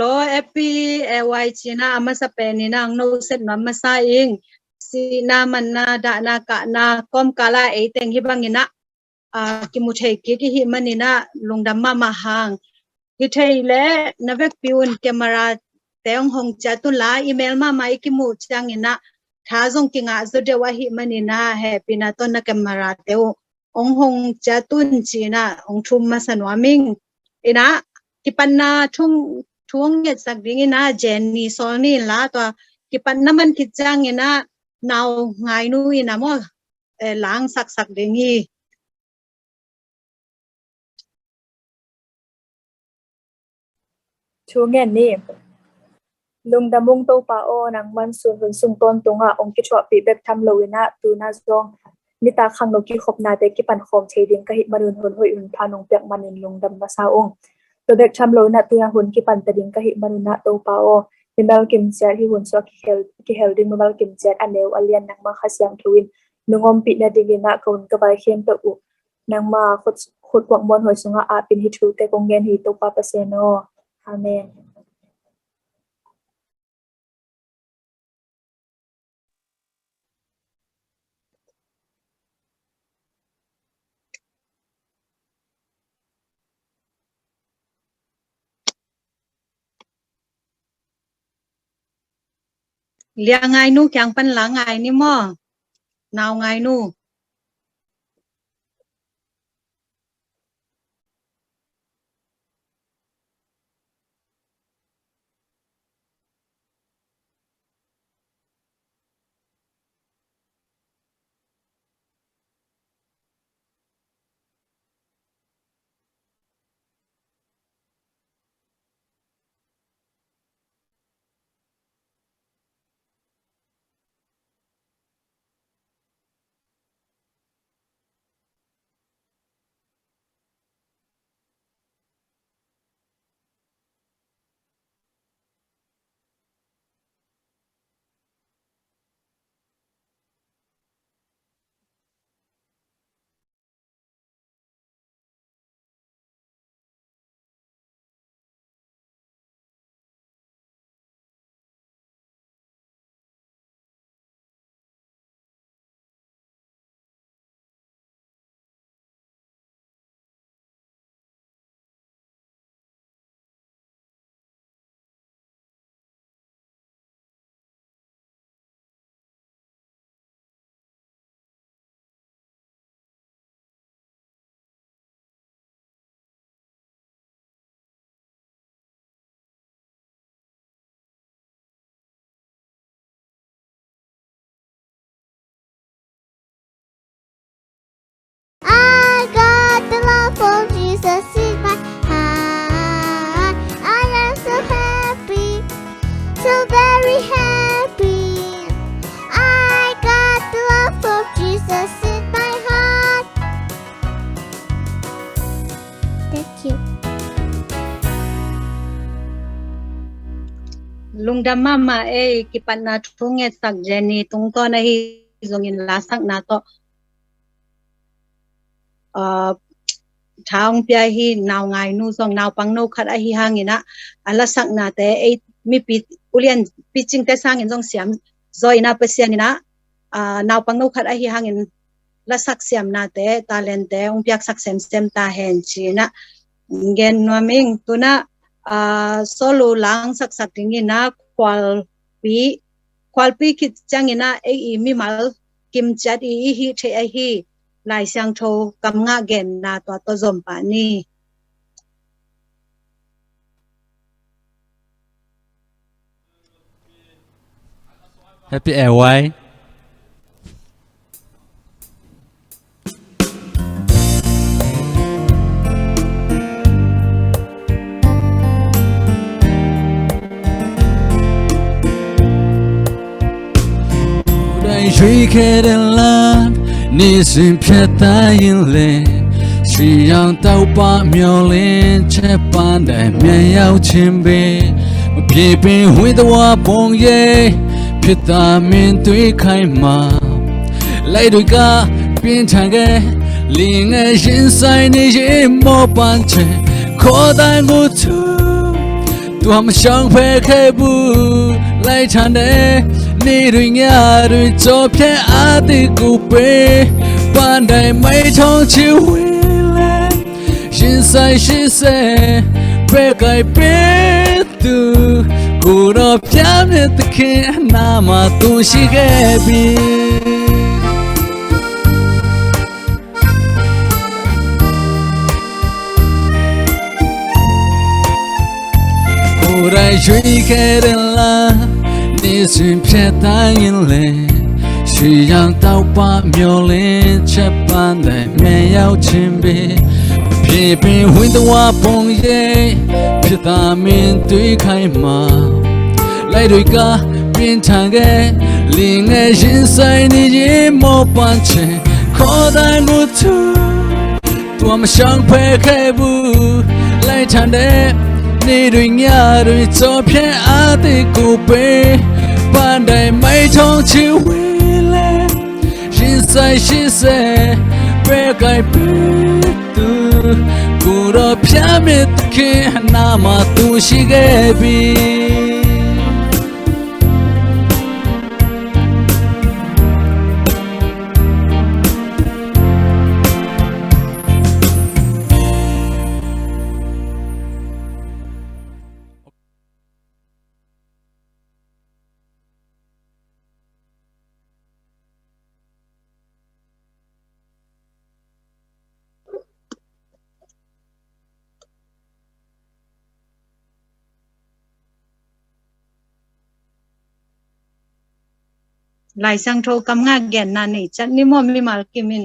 lo epi wai china amasa penina ang no set mamasa ing si naman na da na ka na kom kala teng hibangina kimuthei ki hi manina lungdam ma mahang hi theile navek piun camera teong hong cha tu la email ma mai kimu changina tha jong kinga zo dewa hi manina happy na to na camera teo ong hong cha tun china ong thum ma sanwaming ina kipanna thung nge sak ding ina jenny solni la to kipanna man kijang ina naw ngai nu ina mo lang sak dingiช่วงนี้ลุงดำมุงโตปาโอนังมันส่วนหุ่นสุ่งต้นตรงองคิดว่าปีแบบทำโลวินะตูน่าจงนิตาขังโลกิขบนาเตกิปันโคมเชดิงกะหิมารุนหุ่นหุ่นพานงเปียกมันนินลุงดำมาซาองตัวเด็กทำโลนะตัวหุ่นกิปันตะดิงกะหิมารุนะโตปาโอเป็นเบลกิมเจที่หุ่นสวกิเฮลดิงเบลกิมเจอันเนวอเลียนนังมาขัดยังทวินนุ่งอมปีนาดิกินะกุนกบายเข้มเปอุนังมาขุดหวังบอลหอยสงอาเป็นฮิทูแต่กงเงินฮิโตปาเปเซโนอาเมนเลียงไงนูแข็งปันหลังไงนี่ม่อนาวไงนูJesus is my heart. I am so happy, so very happy. I got the love of Jesus in my heart. Thank you. ลุงดำมากิปันนาทุ่งเงสักเจนีตรงต้นให้จงอินลาสักนาโตท้าวเปียฮีนาวไงนูซองนาวปังนูขัดไอฮีหางอินะอันละสักนาแต่มีปีอุเลียนปีจิงแต่สร้างอินซองเสียมซอยนาเปเซียนนะนาวปังนูขัดไอฮีหางอินละสักเสียมนาแต่ตาเลนแต่องเปียกสักเซมตาเห็นชีนะเกนนัวมิงตัวนะโซโลลังสักดิ้งนะควอลปีคิดจังอินะมีมัลกิมจัดฮีเทไอฮีลายเสียงโทกำงะเกนนาตัวจมปานีแฮปปี้แอร์ไว้ได้ช่วยแค่เดินลานนี่สิ่งเพียงแต่ยินเลยชียังเต้าป่าเมียวเล่นเช่ปานได้เมียยาวชิมเบมาพี่เป็นหัวตัวปงเย่พิตามินตุยไข่มาไล่ด้วยกาเป็นทางแกลิงเอชินใส่ในยิ้มมอปันเชขอได้กูทู ตัวมันช่างเพ่แค่บูไล่ทันเดนี่ด้วยงาด้วยจบแค่อาติกูเปบ้านใดไม่ท้องชีวิตเลยชินใส่ชิเซเพ่ไกเปตูกูรอพยามเนตเคียนามาตุชิเกบี 来追开的啦，你最偏答应嘞，需要到把苗林这般的没有情别，偏偏会的我碰耶，偏他面对开嘛，来对个变长个，另个人生你也没办成，可待不出，多么想配合不来谈的。นี่ด้วยงาด้วยจบแค่อาติกูเปบ้านใดไม่ท้องชีวิตเลยชินใส่ชิเซเปไกเปตูกูรอพยามิตเคียนามาตุชิเกบี หลายสังโทกำงาแก่นนานี่จัดนิมอมีมากิมิน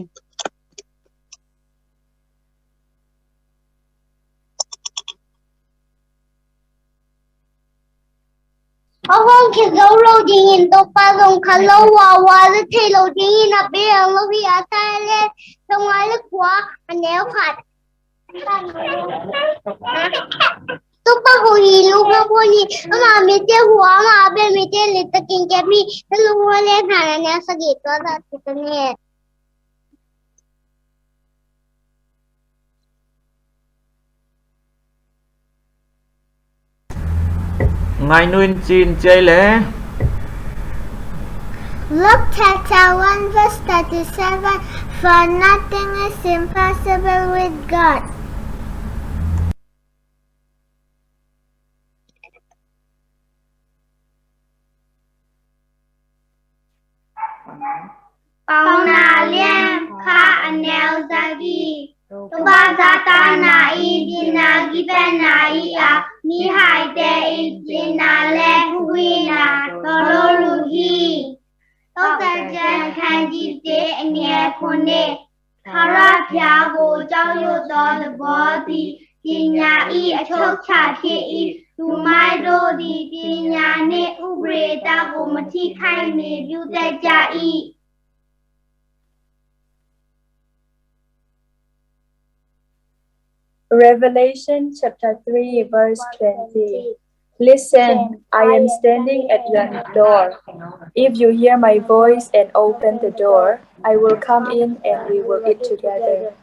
How long can go loading in the palong kalawa while the tail loading in a beer and Louis at Thailand? So I look what a nail cut. Tupa ko hilog na po ni mamit yung huwa mabe mit yung litaking kami sa luwalin hana niya sa gito at ito niya. Ngài nuôi chín chơi lẽ. Look chapter 1 verse 37 for nothing is impossible with God. Pang na liam ka anel zagi. Tuba zata na idina given na iya ni haide idina le huina tororuhi. Toka jan kanji de anye kone. Thara pya go jao yo do the body. Pinya i achok cha ke i. Tumai do di pinya ne ubre da go mati kai ne vyu da ja i. Revelation chapter 3 verse 20. Listen, I am standing at your door. If you hear my voice and open the door, I will come in and we will eat together.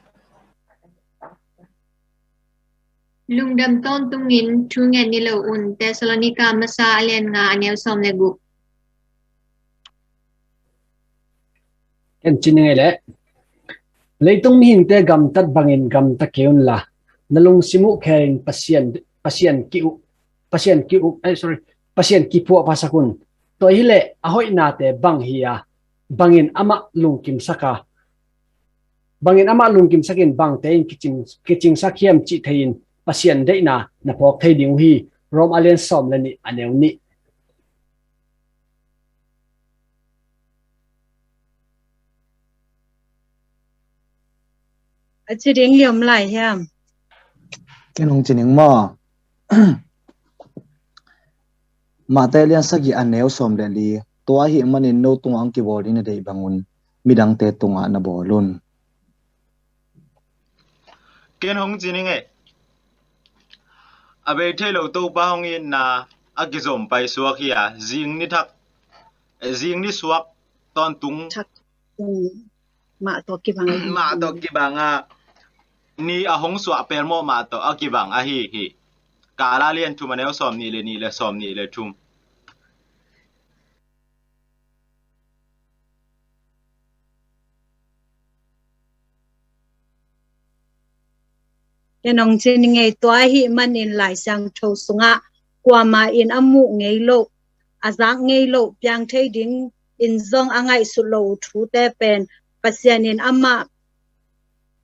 lung dam ton tungin chungen ni lo un Thessalonica masa alian nga anel som legu ken chinenge le leitung mi hing te gam tat bangin gam ta keun la nalung simu khen pasien ki pu pasakun to hile ahoi na te bang hiya bangin ama lungkim sakin bang te in kiching sakhiam chi thein pasien de na pok thei ding hi rom alian som lani aneu ni achi ring liom lai hiam kenong chining mo ma te lian sagi aneu som le li to a hi manin no tungang ki bol in dei bangun midang te tunga na bolun Kenong chining e. Abe thelo to pa hong in na agizom pai suak hiya jing ni suak ton tung ma to ki banga ni ahong suak permo ma to akibang ahi hi kala lian tu manel som ni le som ni le tum nong chin ngei tua hi manin lai sang tho sunga kwa ma in amu ngei lo azang ngei lo piang thei ding in zong angai su lo thu te pen pasian in ama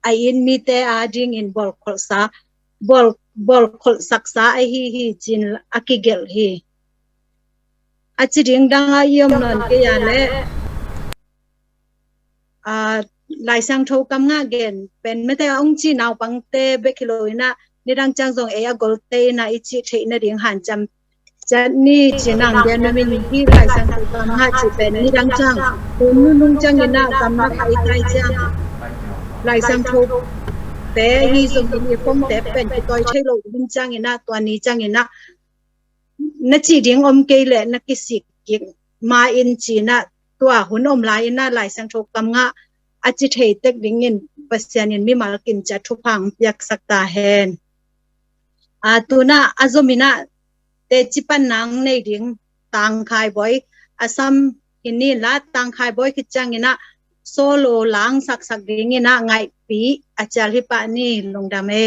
ai in mi te a ding in bol kholsa bol khol saksa ai hi chin akigel hi achi ding danga yom non ke ya le lai sang tho kam nga gen pen me te ong chi naw pang te be kiloina ni dang chang zong e a gol te na ichi thei na ding han cham chan ni chinang den na min hi lai sang tho kam nga chi pen ni dang chang nu nung chang ina kam na kai tai chang lai sang tho te hi zong ni pom te pen ki toy thei lo ding chang ina to ni chang ina na chi ding om ke le na ki sik ki ma in chi na tua hun om lai na lai sang tho kam nga achi thei tek ding in pasian in mi mal kin cha thu phang yak sakta hen tuna azomina te chipan nang nei ding tang khai boy asam ini la tang khai boy ki chang ina solo lang sak ding ina ngai pi achal hi pa ni lungdame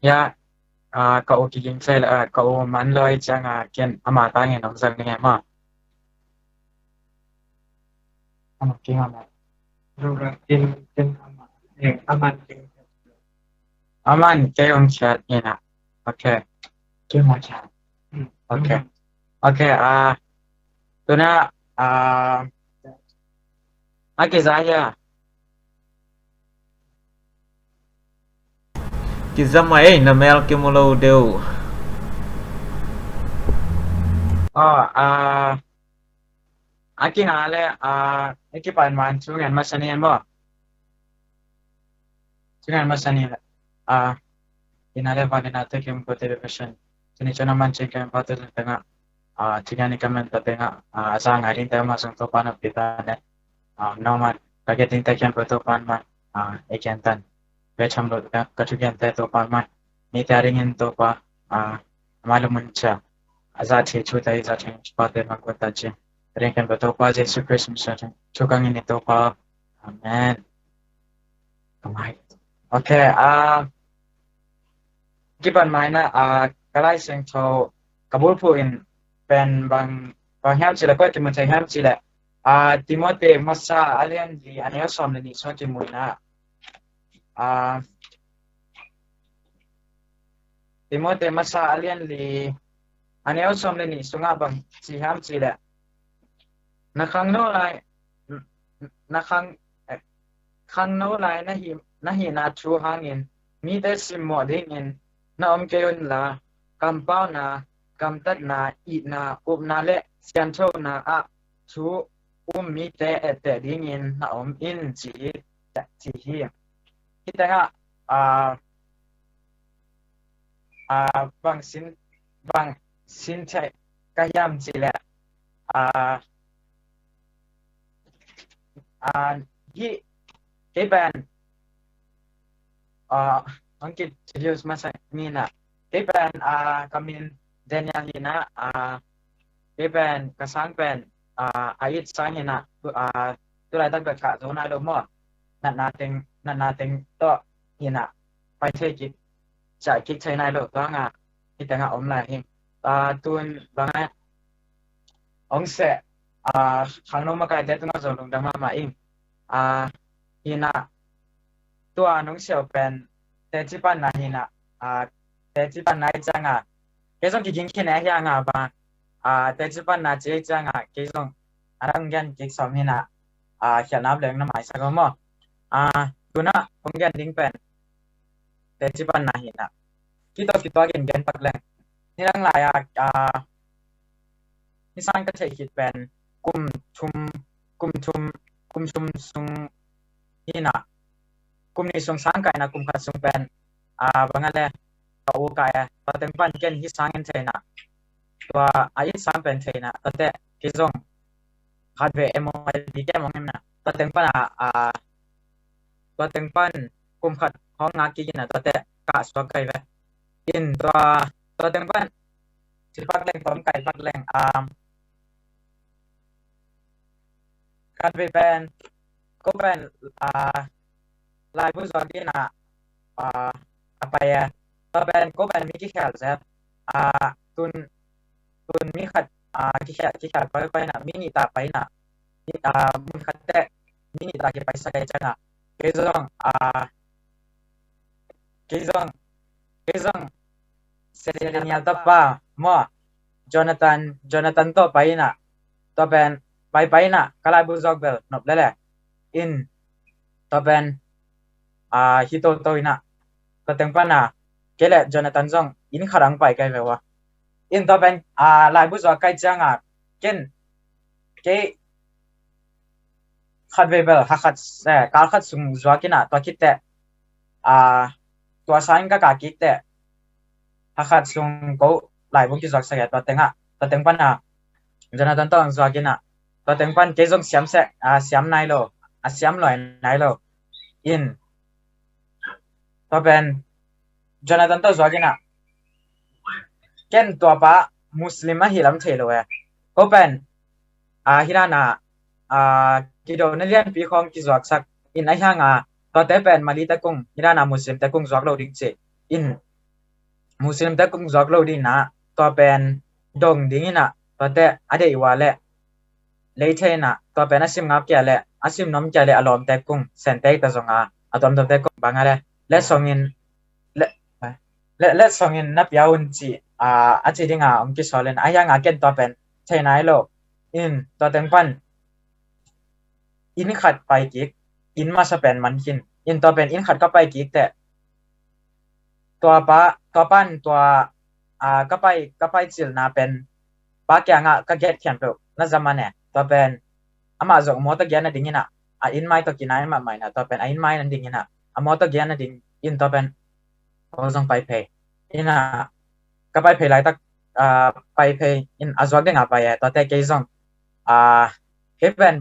ya cậu kỳ kinh xe là cậu mắn lời chăng kiên ama ta nghe nóng dần nghe mà kinh ama rồi kinh ama nghe aman cái ông chat nghe nè ok cái mà chat ok tôi na cái giá ya Kizamai na mel kimulo deu. Aki ngale iki pan man chungan masani mo. Chungan masani inale vanina te kim ko television. Sini chona man chekem patul tanga chigani kamen tatenga asa ngarin ta masang to pan pita ne. Normal kagetin ta kem to pan man ekentan. Becam lo katugian te to pan man. Ni taringin to pa malumuncha. Azati chuta izati pate magwatache. Ringkan betul pa Yesus Kristus saja. Cukang ini to pa. Amen. Kamay. Okay. Giban mana kalai sing to kabulpu in pen bang ham sila ko timuntay ham sila. Timote masa alian di anayo som ni so timuna. Timote masa alian di anayo som ni sunga bang si ham sila. Nakang no lai nahi na chu hangin mi te sim mo dingin na kayon la kampaw na kamtat na it na na le siancho na chu mi te ete dingin na in chi hi kita nga bang sin chai kayam sila hi keban angkit serius masa mina keban kamin denya hina keban kasang pen ait sang hina tulai tak ka zona lo mo nating to hina pai thei ki cha ki chai nai lo to nga kita nga om la hing tun banga ong se khang no ma kai te tuna zong dang ma ing hina tua nong xiao pen te chi pan na hina te chi pan nai changa ke song ki ging khin a hya nga ba te chi pan na che changa ke song arang gan ke som hina khya nap leng na mai sa go mo tuna ong gan ding pen te chi pan na hina ki to gen pak leng ni lang la ya ni sang ka thei hit pen kum chum sung hina kum ni sung sang kai na kum kha sung pen bangale au kai pateng pan ken hi sang en theina to ai sang pen theina ate ki zong ขัดเวเอมอดีแกมองนะตัวเต็งปันตัวเต็งปันกุมขัดห้องงากินนะตัวเตะกะสวกไก่เวอินตัวเต็งปันสิปักแรงพร้อมไก่ปักแรงขัดเวเป็นก็เป็นลายผู้สอนกินนะapa yaตัวเป็นก็เป็นมิกิแคลเซฟตุนมีขัดกิแคลไปนะมินิตาไปนะmun kate mini ta ke paisa kai changa kezong serenial ta pa mo Jonathan to paina to ben paina kala bu jog bel nop lele in to ben hito toina to teng pana kele Jonathan jong in kharang pai kai bewa in to ben lai bu jog kai changa ken keขัดเวเบลหักการขัดสุ่งจวกินะตัวคิดแต่ตัวซ้ายก็กาคิดแต่หักสุ่งก็หลายบุกิจวัตรสักตัวเต็งตัวเต็งปันจนนั้นต้องจวกินะตัวเต็งปันเกจงเสียมเสียมนายโลเสียมลอยนายโลอินตัวเป็นจนนั้นต้องจวกินะเกณฑ์ตัวป้ามุสลิมฮิลัมเทโลก็เป็นฮิรานากิโดนัเรียนปีคอมกิจวัตรสักอินไอห่างตัวเตเป็นมาลีตะกุงฮิรานามุสลิมตะกุงจวกโลดิงเจอินมุสลิมตะกุงจวกโลดินะตัวเป็นดงดิงนะตัวเตอเดอีวาเลเลยเทนะตัวเป็นอาชิมงับเกียเลอาชิมน้อมเกียเลอารมณ์ตะกุงเซนเตกตะจงอะตอมตะกุงบางอะไรและส่งอินและส่งอินนับยาวุนจีอาจิดิงกิสอเลนไอห่างเกนตัวเป็นเทนายโลอินตัวเต็งปันอินขัดไปกิกอินมาสเปนมันกินอินตัวเป็นอินขัดก็ไปกิกแต่ตัวปั้นตัวก็ไปจิลนาเป็นป้าแกงก็เก็ตเขียนเปล่าน่าจะมาเนี่ยตัวเป็นมาจงมอตะเกียนนั่นดิ่งนะอินไม่ตัวกินอะไรมาใหม่นะตัวเป็นอินไม่นั่นดิ่งนะมอตะเกียนนั่นดิ่งอินตัวเป็นเราจงไปเพย์อินก็ไปเพย์ไรตักไปเพย์อินอาจจะดิ่งไปตัวแต่เกยจงเก็บเป็น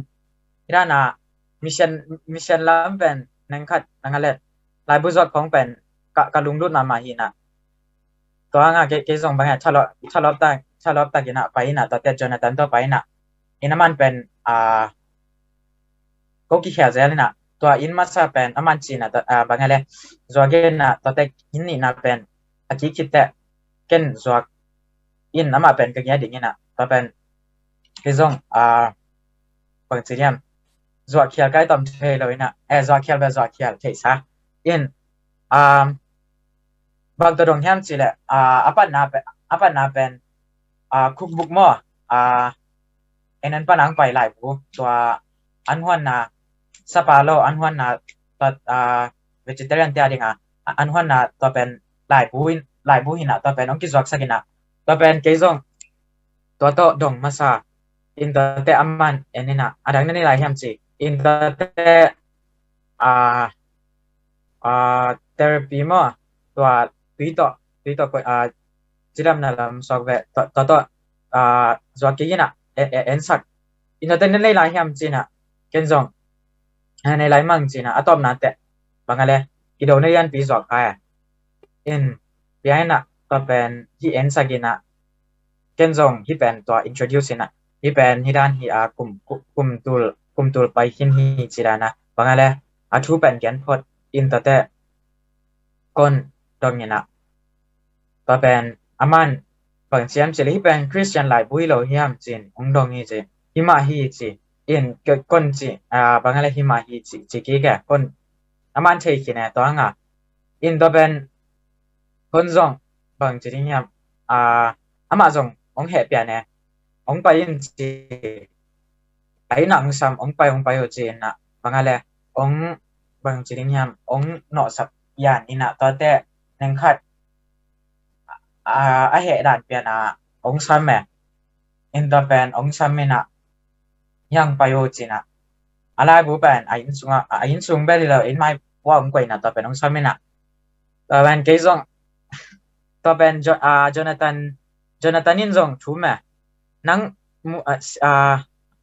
ฮิรานามิชชั่นลำเป็นนังขัดนังอะไรลายบุษบของเป็นกะลุงรุ่นมาหินะตัวงาเกส่งบางอย่างชะลอบตากินะไปนะตัวเตจนาตันตัวไปนะอินมันเป็นก็กิเขียเซลนะตัวอินมาซาเป็นมันจีนะตัวบางอะไรจวกเกนะตัวเตอินนี่นะเป็นกิคิดแต่เกนจวกอินมาเป็นก็เงี้ยดิ่งนะตัวเป็นเกส่งบางสิ่งจวกเขียใกล้ต่ำเทเลยนะจวกเขียแบบจวกเขียเทซะอินบางตัวดงแฮมจีแหละอัปนาเป็นคุกบุกหม้อนั้นปนังไปหลายผู้ตัวอันหัวนาสปาโลอันหัวนาตัวเวจิเตอรียนเตียดิงอันหัวนาตัวเป็นหลายผู้หินะตัวเป็นองกิจวัตรสักินะตัวเป็นเกจงตัวโตดงมาซาอินตัวเตอมันนี่นะดังนั้นนี่หลายแฮมจีอินตัวเตเทอราปีมั้งตัวปีโตก็จิรามนาลามสอกเวตัวจวกกี้นะสักอินตัวเตนั่นเลยหลายแฮมจีนะเกนจงในหลายมังจีนะอะตอมนั่นเตบางอะไรกิโดเนียนปีจวกไปอินเบียนะตัวเป็นที่สักนะเกนจงที่เป็นตัว introduce นะที่เป็นที่ด้านที่กุมตูลไปหินที่จีรานะบางอะไรทูเป็นแกนพอดอินตัวเตก้นดงนะตัวเป็นมันบางเสียงจะที่เป็นคริสเตียนหลายบุยโลหิมจีนองดงนี่จีหิมาฮีจีอินเกิดก้นจีบางอะไรหิมาฮีจีกี่แก่ก้นมันเทกินเนี่ยตัวง่ะอินตัวเป็นคนจงบางจีนี่หิมมาจงองเหตุเปลี่ยนเนี่ยองไปอินจีไอ้หนังซ้ำองไปอยู่จีนนะบางอะไรองบางจีนี่หิมองหนอสับยานนี่นะตัวเตะนังขัดเหตุด่านเปลี่ยนองซ้ำแม่อินตัวเป็นองซ้ำไม่นะยังไปอยู่จีนะอะไรบุเป็นไอ้ยินสูงไปเลยอินไม่ว่าองไปนะตัวเป็นองซ้ำไม่นะตัวเป็นเกจงตัวเป็นโจนาธานนินจงถูกไหมนัง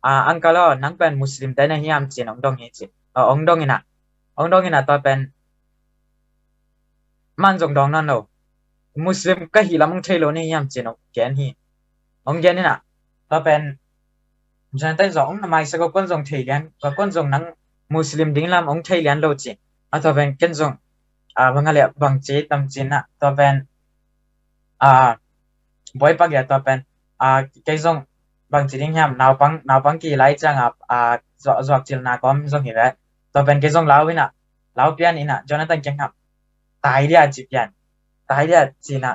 อังกาลอนังเป็นมุสลิมแต่ในฮิมจีนองดงฮิจิองดงอินะตัวเป็นมันจงดองนั่นโลมุสลิมก็ฮิลามุงเทโลในฮิมจีนองแกนฮิองแกนนี่นะตัวเป็นฉันแต่จงทำไมสักคนจงเทเลียนก็คนจงนังมุสลิมดิ้งลำองเทเลียนโลจีตัวเป็นกันจงบางอะไรบางจีตำจีนนะตัวเป็นบ่อยปากยาตัวเป็นกันจงบางจีดิ้งฮิมนาวปังกี่ไล่จังจอกจิลนาคอมจงเห็นไหมตัวเป็นกันจงลาวอินะลาวเปียนอินะจนนั้นจังครับตายเดียจีเปียนตายเดียจีน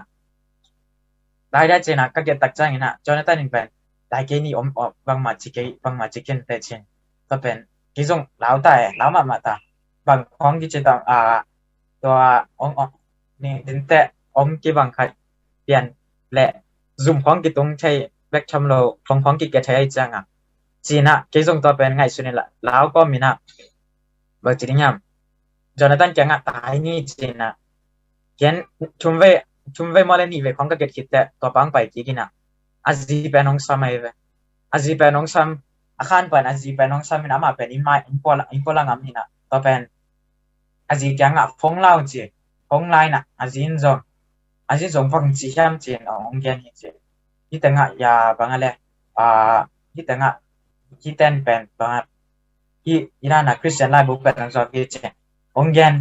ะก็เกิดตักจังอินะจนนั้นเป็นตายแค่นี้บางมาจิเกนแต่ชินตัวเป็นกันจงลาวตายลาวมาตาบางของที่จะต้องตัวนี่ดินแต่กี่บางขัดเปลี่ยนและซูมของกี่ตรงใช้แบ็กชัมโลของกี่แกใช้จังจีน่ะกันจงตัวเป็นไงสุดนี่ละลาวก็มีนะบางจีนี่ยามจนนั้นจังตายนี่จีน่ะเขียนชุมเวมาเลนี่เวของก็เกิดคิดแต่ตัวปังไปกี่กินะอาจีเป็นน้องซ้ำไอ้เวอาจีเป็นน้องซ้ำอาคารเป็นอาจีเป็นน้องซ้ำมีน้ำมาเป็นอินพอลังนี่นะตัวเป็นอาจีจังฟงเล่าจีฟงไลน์นะอาจีจงฟังจีแฮมจีนองเกนนี่จีที่แต่งยาบางอะไรที่แต่งที่เต้นเป็นบางที่อีนั่นคริสเตียนไลน์บุกเป็นจอกีจีองเกน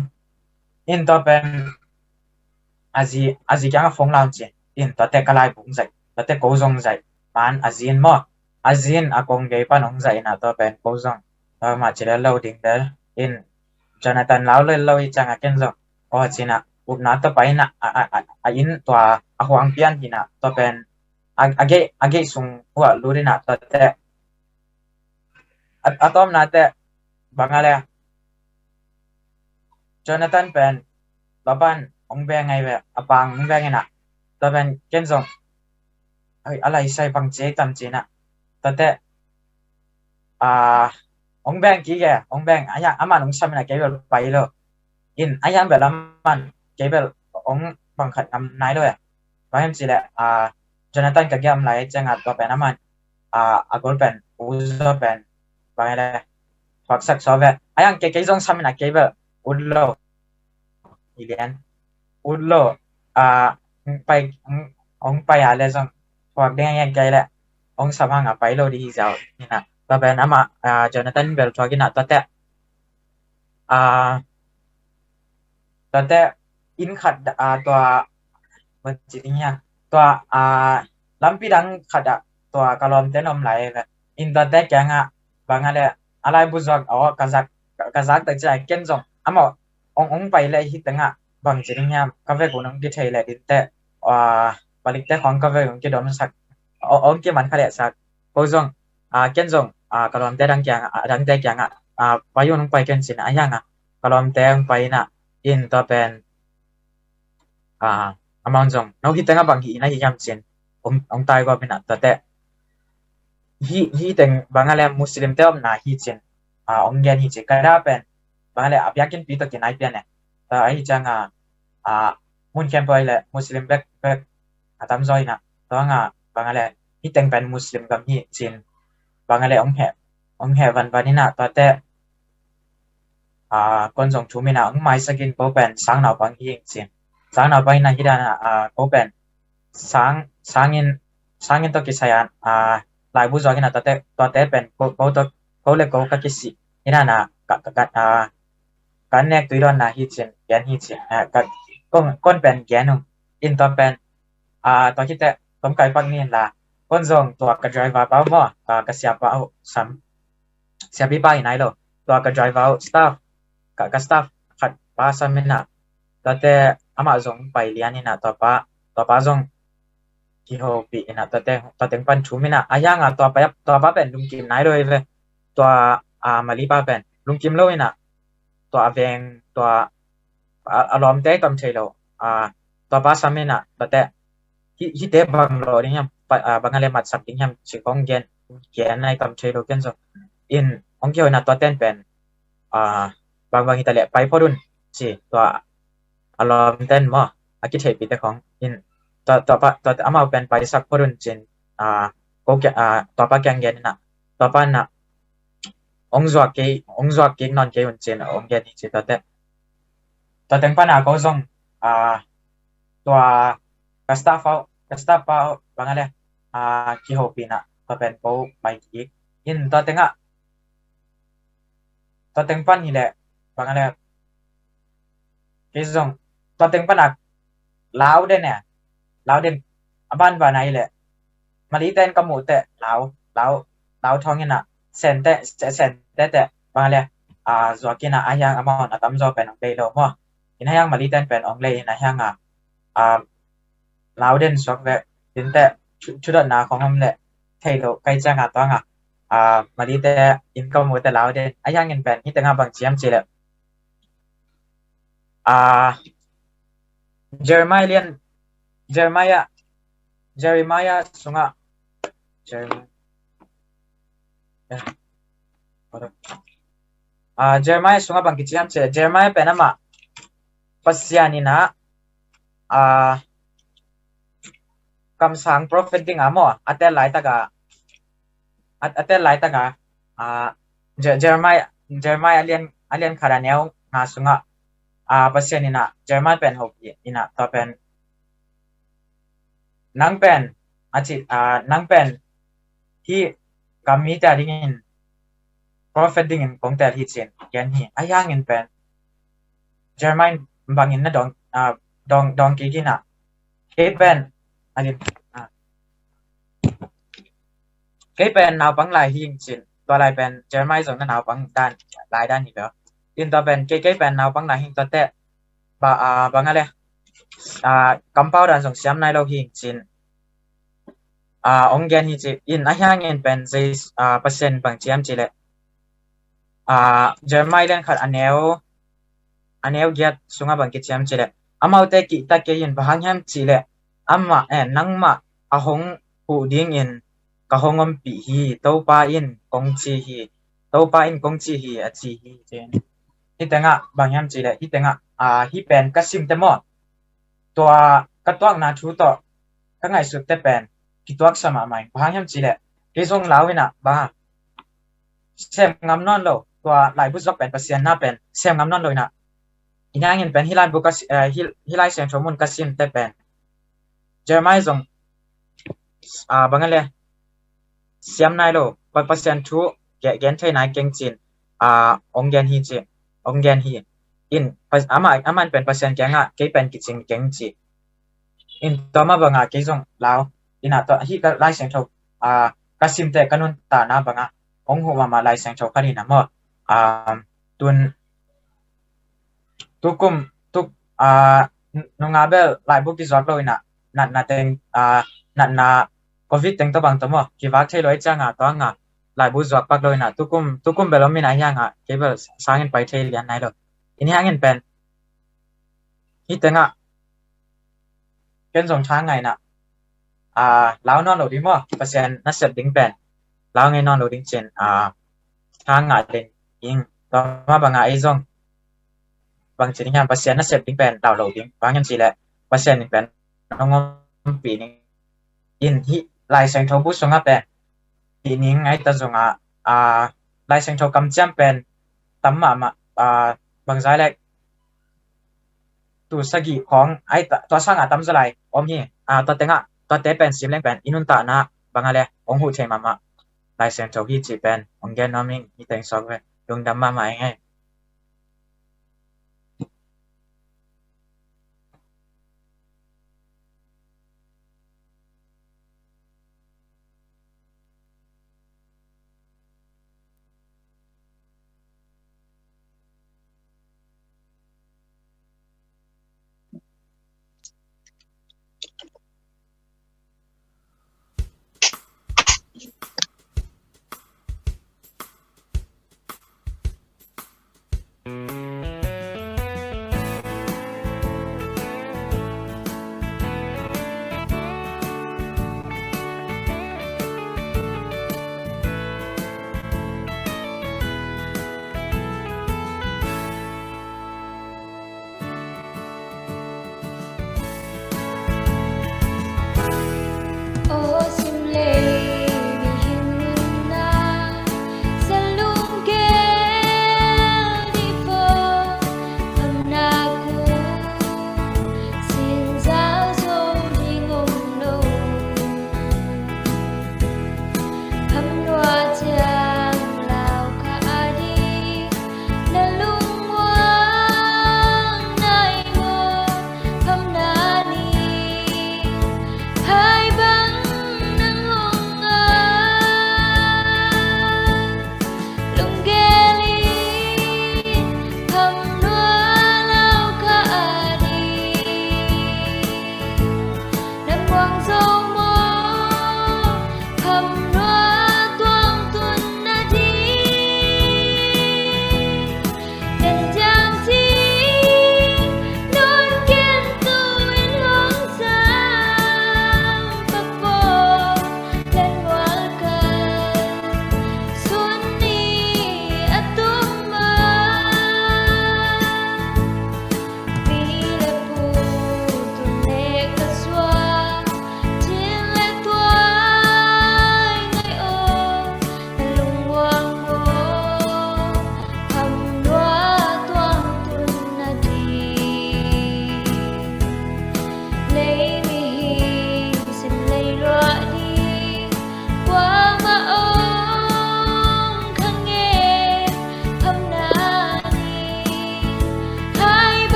อินตัวเป็นอาจีจังฟงเล่าจีอินตัวเตะกลายบุ้งใจตัวเตะโกซงใจมันอาจีนมั้งอาจีนกงเกย์ปนองใจนะตัวเป็นโกซงตัวมาจีเล่าดิ้งเดออินจนนั้นเราเล่าอีจังเกนซงจีน่ะอุปนัดตัวไปนะอินตัวหวงเปียนที่น่ะตัวเป็นอาเกซุงหัวลูรินะตัวเตะอะตอมนะเตะบางอะไรจนนั้นเป็นบ้านองแบงไงเวะปังองแบงไงนะตัวเป็นเกนซงอะไรใส่บางเจตัมจีน่ะตัวเตะองแบงกี่แกองแบงอามันองซ้ำนะเก็บไปเลยอินยังแบบมันเก็บบังคับนายด้วยบางทีสิแหละจนนั้นก็เกี่ยมไหลจังตัวเป็นมันก็เป็นอุจเป็นบางอะไรฝักสักสอบยังเก็บจงซ้ำนะเก็บอุดโลอีเลียนอุดโลไปอะไรจงฝักเด้งยังไงแหละสามารถไปโลดีเจ้านี่นะตัวเป็นจนนั้นเบลตัวกินนะตัวเตะอินขัดตัวมันจริงเนี่ยตัวลำปีดังขัดตัวกะลอมเต้นอมไหลแบบอินตัวเตะแกงบางอะไรบุษกกะซักแต่ใจเก่งจงองไปเลยฮิตงบางจริงเนี่ยกาแฟกูน้องกิเทเลยดินเตะบริกเตะของกาแฟของกิโดนสักกิมันขะเลสักกูจงเก่งจงกะลอมเตะดังแกงไปอยู่น้องไปเก่งสินะยังกะลอมเตะไปนะอินตัวเป็นamang jong no hi tanga bang hi na hi yam chen ong tai go pina ta te hi teng bangale muslim te om na hi chen ong gen hi che kara pen bangale Biakinnpi to kinai pen ta ai changa mun kem pai le muslim back atam zoi na to nga bangale hi teng pen muslim gam hi chen bangale ong he van ina ta te kon jong thu mina ong mai sakin po pen sang na bang hi chen sang na pai na hidana open sangin to kisayan lai bu jogina to te pen ko le ko ka kisi hidana kan nek tuiron na hi chen gen hi chen kon pen genum in to pen to kite tom kai pang nin la kon jong to ka driver pa mo ka sia pa sam sia bi pai nai lo to ka driver staff ka staff khat pa samina to te ama zong pai lian ni na to pa zong ki ho pi na to teng pan chu mi na ayang to pa pen lung kim nai roi ve to mali pa pen lung kim lo ina to aveng to alom te tam thei lo to pa sam na to te hi te bang lo ni yam bang ale mat sak ding yam chi kong gen nai tam thei lo ken so in ong kyo na to ten pen bang hi ta le pai podun chi to alom ten mo akit he pi te khong in to ama pen pai sak porun chin ko to pa kyang gen na to ต่อไปนะองจวกเกนอนเกยวันเจนองเกนี่จิตแต่ถึงปัญหาก็ส่งตัวกัสตาเฝ้าบางอะไรกี่หกปีนะตัวเป็นโป๊ไปอีกยินตัวถึงปัญหานี่แหละบางอะไรกี่ส่งตัวถึงปัญหาลาวเด่นเนี่ยลาวเด่นบ้านไหนแหละมาลีเต้นกับหมูเตะลาวท้องนี่นะเซนเตะบางอะไรจวกินะอายังอมอนตั้มจอเป็นองเลยโลมั้งอินให้ยังมาลีเต้นเป็นองเลยนะยังลาวเด่นสวกเวดินแต่ชุดหน้าของมันแหละไทยโลใกล้จะงาตัวมาลีเตะอินกับหมูเตะลาวเด่นอายังเงินเป็นที่ตั้งบางเชียมจีเลยเจอร์มายาสุงะเจอร์มายสุงะบางกิจกรรมเจอเจอร์มายเป็นอะไรปัสยานินะคำสั่ง prophet ดิ้งมั้งอัตเตอร์ไลท์ตากาเจอร์มายอเลียนคาราเนลงาสุงะปัสยานินะเจอร์มายเป็นหกอินะต่อเป็นนังเป็นนังเป็นที่กำมีแต่ดิ้ง prophet ดิ้งของแต่ที่เจนแกนนี่อายังเงินเป็นเจอร์มายบางอินนะดองกีกินะเคเป็นอันนี้เคเป็นนาวปังลายหิงจินตัวลายเป็นเจอร์มายส่งนาวปังด้านลายด้านนี้แล้วอินตัวเป็นเคเป็นนาวปังลายหิงตัวเตะบางอะไรกำเป้าด้านส่งเสียมในเราหิงจินองเกนหิจิอินอายังเงินเป็นเปอร์เซ็นต์บางเชียมจิเลยเจอร์มายเล่นขัดอันเนวเกียรสุงบางกิจเชียมจิเลยอามาอุตกิตะเกียนบางแฮมจิเลยอามานังมาหงผู้ดิ้งอินกะหงอมปีฮีโตปาอินกงจีฮีอาจีฮีเจนฮิตงะบางแฮมจิเลยฮิตงะฮิเป็นกัสซิมเตมอตัวกระตัวนาชูต่อก็ไงสุดแต่เป็นกิตัวสมาใหม่บางแฮมจิเลยกิส่งลาวนะบางเซมงำนอนโลตัวหลายบุษบเป็นเปอร์เซ็นต์น่าเป็นเซมงำนอนเลยนะอีนั่งเงินเป็นฮิไลบุกัสฮิไลเซนทรมุนกัสซิมแต่เป็นเจอร์มายส่งบางอะไรเสียมนายโลเปอร์เซ็นต์ทูเกนเทนายเก่งจีนองเกนฮีอินอามันเป็นเปอร์เซ็นต์แกงเกเป็นกิจเก่งจีอินต่อมาบางเกส่งลาวอินต่อฮิไลเซนทรกัสซิมแต่กันนุนตาหน้าบางองหัวมาไลเซนทรคันนี้นะมั้งทุกนงอาเบลหลายบุกิจวัตรเลยนะนัดเองนัดโควิดเต็งตัวบางตัวมั้งคิดว่าเทลอยจังตัวหลายบุกิจวัตรปักเลยนะทุกเบลมีนายยังเก็บสร้างเงินไปเทเลียนนายเลยอินนี้เงินเป็นฮิตเต็งเป็นส่งช้างไงนะแล้วนอนโหลดดิ้งมั้งเปอร์เซ็นต์นัดเสร็จดิ้งเป็นแล้วไงนอนโหลดดิ้งเช่นช้างเด่นยิงต่อมาบางไอ้ส่งบางชนิดงานเปอร์เซ็นต์น่าเสพดิ้งเป็นดาวโหลดดิ้งบางอย่างสิแหละเปอร์เซ็นต์เป็นน้องปีนี้อินที่ลายเซ็นทรัลบุษงเป็นปีนี้ไงแต่ส่งลายเซ็นทรัลกำจัดเป็นตั้มมาบางสายเล็กตัวสกีของไอ้ตัวสร้างตั้มสลายอมฮีตัวเต็งตัวเตเป็นสิบเล็กเป็นอินุนตานะบางอะไรองหูเชมาลายเซ็นทรัลที่จีเป็นองแกนน้อมิงที่แต่งซอกเวดวงดำมาไง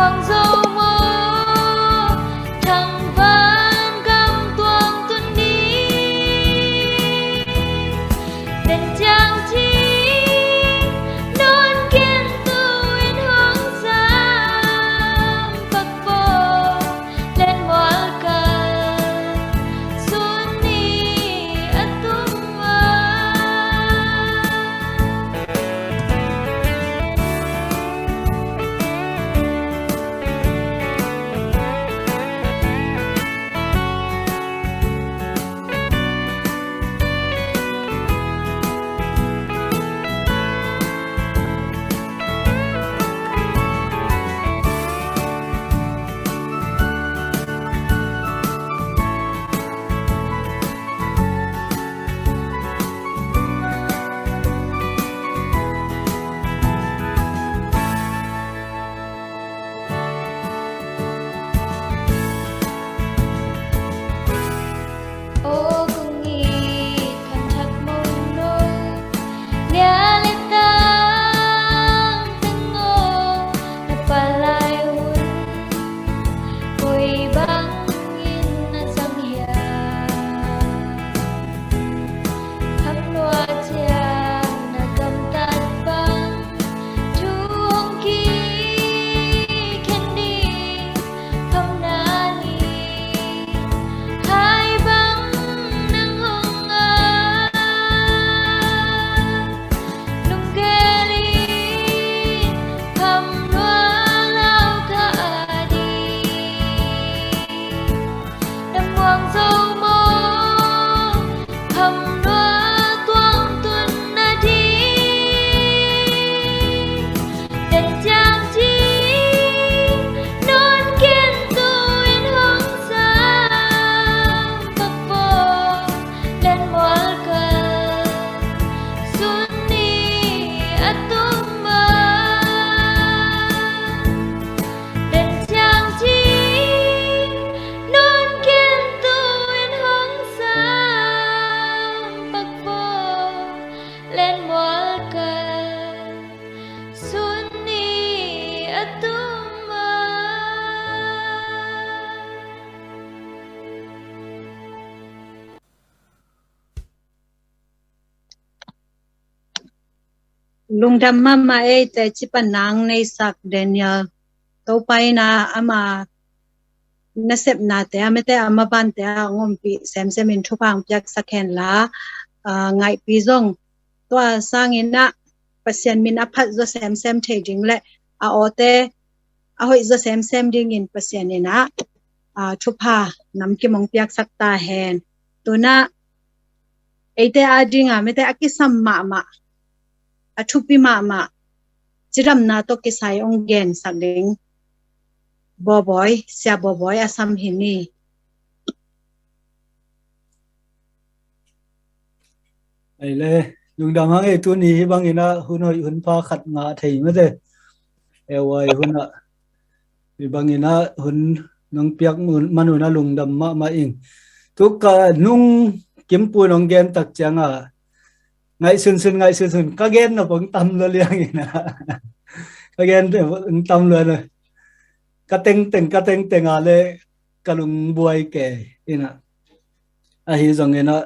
muang dâu mơ thằng van cầm tuồng tuần đi đèn trang trí non kiên tu in hướng xa bạc bò lên ngoại cờ xuân đi ắt tung mơ ô cùng nghi thầm thắc mong nôi lia lệ tang từng ngô na palay hun ôi băng in na sang hiya khắp loa chia na cầm tát băng chuông ki khen đi không na ni hai băng nang hong a lung ghê li khăm loa lao cả đi đâm muang dâu mơ khăm loa tuang tuần na đi đèn trang trí non kiên tu in hướng xa bạc bò lên ngoại cờ xuân đi ắt tung mơ đèn trang trí non kiên tu in hướng xa bạc bò lên ngoại cờ xuân đi ắt tung mơ lung dam mama e te chipanang nei sak Daniel to pai na ama nasep na te amete ama ban te ngom pi sem sem in thupang pyak sakhen la ngai pi zong to sangina pasien min aphat zo sem sem the ding le a ote a hoi zo sem sem ding in pasien ina thupa nam ki mong pyak sakta hen tuna ete ading amete akisam ma athupi ma chiram na to kisai ong gen sakding boboy sia boboy asam hini ai le lung dam hang e tu ni bang ina hun hoi hun pha khat nga thei ma de ewai hun a bi bang ina hun nong piak manuna lung dam ma ing tu ka nung kim pu nong gen tak changa ngai sun ka gen na pong tam lo liang ina ka gen te tam lo na ka teng ale kalung buai ke ina a hi zong ina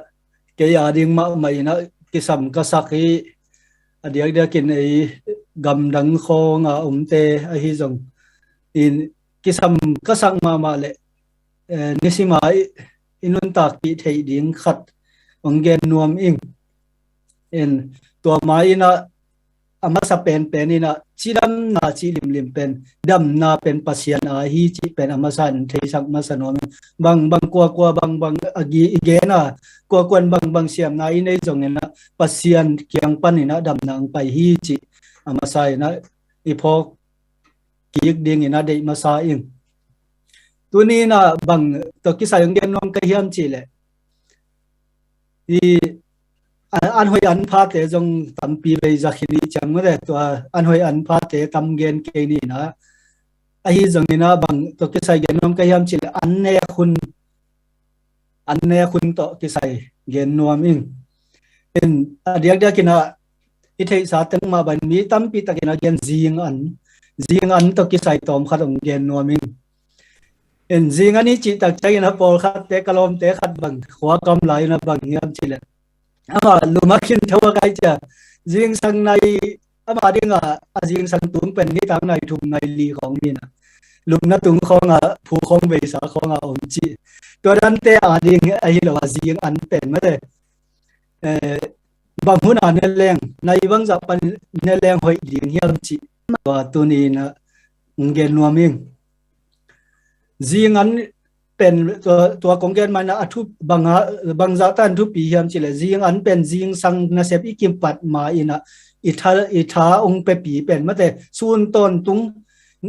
ke ya ding ma ina kisam ka saki adiak dia kin ei gam dang kho nga umte a hi zong in kisam ka sang ma le nisima inun ta ki thei ding khat ong gen nuam ing in tua mai na amasa pen ina chiram na chi lim pen dam na pen pasian a hi chi pen amasan thei sak masanom bang kwa bang agi igena kwa kwan bang siam na inei jong na pasian kyang pan ina dam nang pai hi chi amasai na iphok kiik ding ina dei masa ing tuni na bang to kisai ong gen nom ka hiam chi le i an hoi an pha te jong tampi bei zakhini chang re to an hoi an pha te tam gen ke ni na a hi jong ina bang to kisai gen nom ka hiam chi le an ne khun to kisai gen nom ing en adiak dia kina i thei sa teng ma ban mi tampi takina gen jing riêng ăn to cái sai tôm khát ông gen nuôi mình en riêng anh ấy chỉ tập chạy na bol khát té kalom té khát bằng khóa cầm lại na bằng nhâm chỉ là ama lumakin thua cái cha riêng sang này ama đi ngà riêng sang tuấn pen ní tang này thùng này lìของนี่นะลุมนะตุงของผู้ของเบสาขององจีตัวนั้นแต่ดิงไอ้เราriêngอันเป็นมาเลยบางหุ่นอันแรงในบางจับปันแรงหอยเลี้ยงเฮียมจีตัวนี้นะเกณฑ์นัวมิงriêngอันเป็นตัวของเกณฑ์มันนะทุบางจับตันทุปีเฮียมจีเลยriêngอันเป็นriêngสังนะเสพอีกิมปัดมาอินะอิทาองเปปีเป็นมาแต่ส่วนต้นตุง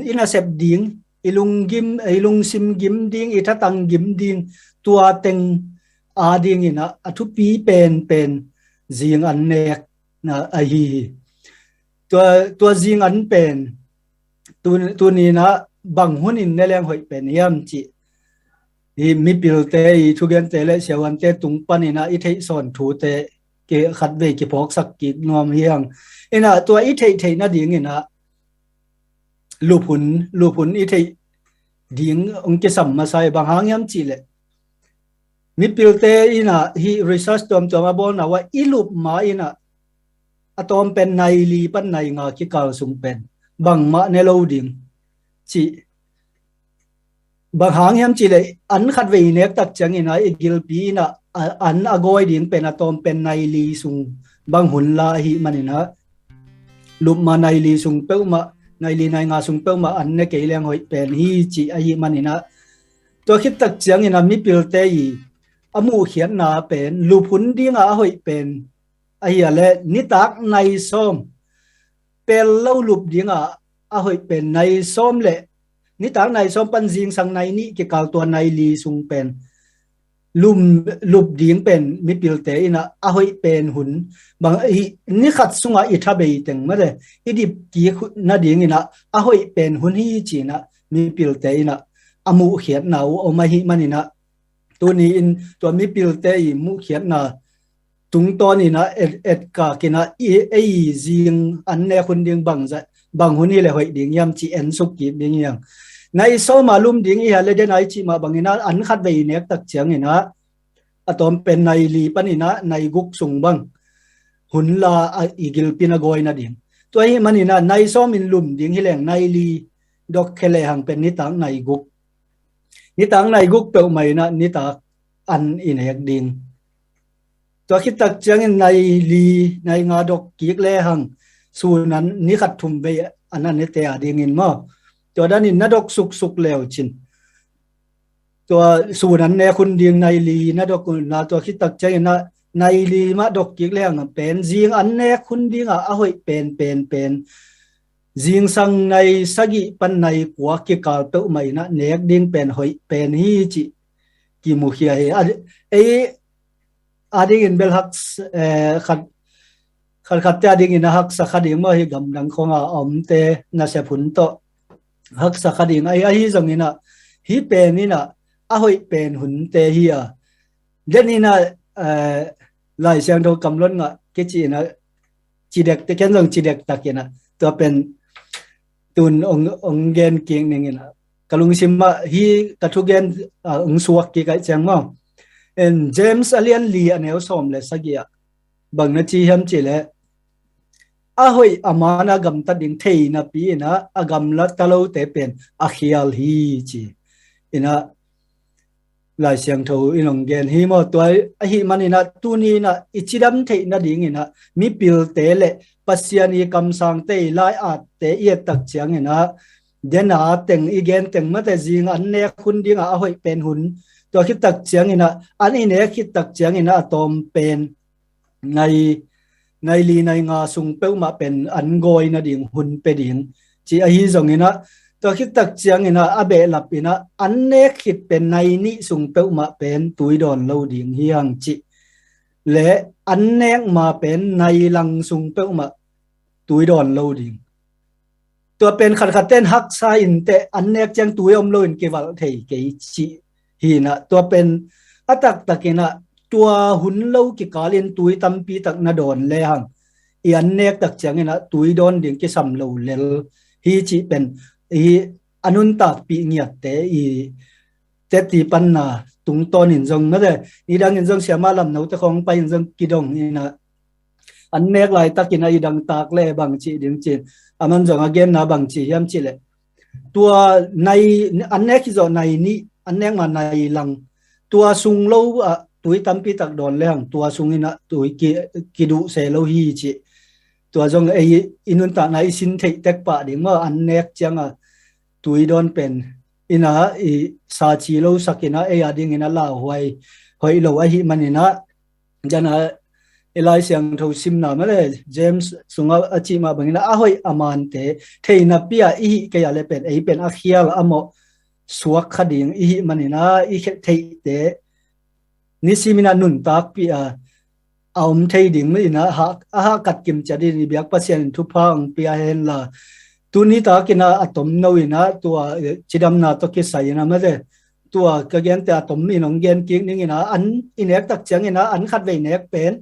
อินะเสพดิ้งอิลุงกิมอิลุงซิมกิมดิ้งอิทาตังกิมดิ้งตัวเต็งอาดิ้งอินะทุปีเป็นriêngอันเนกนะไอตัวriêngอันเป็นตัวนี้นะบางหุ่นในแรงหอยเป็นยามจีมีปิลเตยทุกอย่างเตะเสียวันเตะตุงปันนี่นะอิเทสอนถูเตะเกขัดเวกิพอกสักกินวมเฮียงนะตัวอิเทนะดิ่งนะลูกหุ่นอิเทดิ่งองค์เกสัมมาใส่บางหางยามจีเลยมีปิลเตอินะฮีรีเสิร์ชตัวมาบอกนะว่าอิลูปมาอินะอะตอมเป็นในลีปันในงาคิกาลสุงเป็นบางมาในโลดิงจีบางหางยามจีเลยอันขัดเวเนกตักจังอินะอีกิลปีนะอันอากอยดิงเป็นอะตอมเป็นในลีสุงบางหุ่นลาหิมันนะลูปมาในลีสุงเป้ามาในลีในงาสุงเป้ามาอันเนกเลี้ยงหอยเป็นฮีจีไอหิมันนะตัวคิดตักจังอินะมีปิลเตยอามูเขียนนาเป็นลูกพุนดิ้งหอยเป็นไอ้อะไรนิตักในส้มเป็นเล่าลูกดิ้งหอยเป็นในส้มเลยนิตักในส้มปันจิงสังในนี้เกี่ยวกับตัวในลีสุงเป็นลูกดิ้งเป็นมิปิลเตอินะหอยเป็นหุ่นบางนี่ขัดสุงอิทาเบยตึงมาเลยอีดิบกี่นาดิ้งอินะหอยเป็นหุ่นฮีจีนะมิปิลเตอินะอามูเขียนนาเอามาฮิมันนี่นะตัวนี้ตัวมีปิลเตยมุเขียนนะตุงตอนนี้นะเอ็ดกากินะไอจิงอันเนคนเดียงบางคนนี่เลยหอยเดียงยามจีเอ็นสุกิเดียงยังในโซมาลุมเดียงอีฮะเลยได้ไหนจีมาบางนี่นะอันขัดไปเนี่ยตักเฉียงนี่นะอะตอมเป็นในลีปันนี่นะในกุกสุงบังหุ่นลาอีกิลปินากอยนะเดียงตัวนี้มันนี่นะในโซมินลุมเดียงที่แหล่งในลีดอกเคเลหังเป็นนิตังในกุกนิตังในกุกเปลใหม่นะนิตาอันอินเอกดิงตัวคิดตักจังในลีในงาดอกกีกแลหังสูนั้นนิขัดทุมไปอันนั้นนิเตะดิงินมาตัวด้านนี้นดอกสุกแล้วชินตัวสูนั้นเนี่ยคุณดิงในลีนดอกนาตัวคิดตักจังนะในลีมาดอกกีกแลหังเป็นจิงอันเนี่ยคุณดิงหอยเป็นจิงสังในสกิปันในกัวกิกาเปอใหม่นะเนกดิงเป็นหอยเป็นฮีจิกิมุขีไอดิงินเบลฮักขัดแต่ดิงินฮักสักดิงมาให้กำลังของอมเตน่าเสพุนโตฮักสักดิงไอฮีจงนี่นะฮีเป็นนี่นะหอยเป็นหุ่นเตฮีอ่ะเดนี่นะหลายเสียงโดกำล้นอ่ะกิจีนะจีเด็กแต่แค่ต้องจีเด็กตักนะตัวเป็นตุนองเกนเกียงนี่นะกลุงซิมะฮีกระทุกเกนสวกกี่กันจังมั้งเจมส์อเลียนลีอันเอลสอมเลยสักอย่างบางนาทีฮัมจิเลหอยอามานะกำตัดดิ่งเทนะปีนะกำลัดตะโลเตเป็นขียลฮีจีนะหลายเสียงทูอินองเกนฮีมอตัวฮีมันนะตัวนี้นะอิจิดัมเทนะดิ่งนะมีปิลเตเลปัสยานีกำสังเตไลอาเตเอียตักเชียงนะเดน่าเต็งอีเกนเต็งมาแต่จิงอันเนคุณดิ่งหอยเป็นหุ่นตัวคิดตักเชียงนะอันนี้เนี่ยคิดตักเชียงนะตอมเป็นในลีในงาสุงเป้ามาเป็นอันโกยนะดิ่งหุ่นเป็นดิ่งจีไอฮีจงนะตัวคิดตักเชียงนะอาเบลับนะอันเนคิดเป็นในนี้สุงเป้ามาเป็นตุยดอนเราดิ่งเฮียงจีและอันเนกมาเป็นในลังสุงเป้ามาตุยดอนเราดิ่งตัวเป็นขัดเต้นฮักซาอินแต่อันเนกจังตุยอมโลนเกวัลเทยเกจีฮีนะตัวเป็นอัตักตะกินะตัวหุ่นเล่ากิกาเลียนตุยตัมปีตักนาดอนเลยหังอันเนกตักจังนะตุยดอนดิ่งกิสัมโลเลล hi chi pen hi anun tak pi ngiat te i te ti pan na tung ton in jong ma de ni dang in jong siama lam no te khong pa in jong kidong ina an nek lai takina i dang tak le bang chi ding chi aman jong again na bang chi yam chi le tua nai an nek zo nai ni an nek ma nai lang tua sung lo tui tampi tak don le hang tua sung ina tui ki du se lo hi chi tua jong ei inun ta nai sin thei tek pa ding ma an nek chang a tui don pen ina i sa chi lo sakina e ading ina la hoi lo a hi manina jana elai siang tho sim na ma le James sunga achi ma bangina a hoi aman te theina pia i ke ya le pen ei pen a khial amo suak khading i manina i thei te ni simina nun tak pia aum thei ding ina ha kat kim chadi ni biak pasien thu phang pia hen la tuni ta kina atom no ina tua chidam na to ki sai na ma de tua ka gen ta atom ni nong gen ki ning ina an inek tak chang ina an khat ve nek pen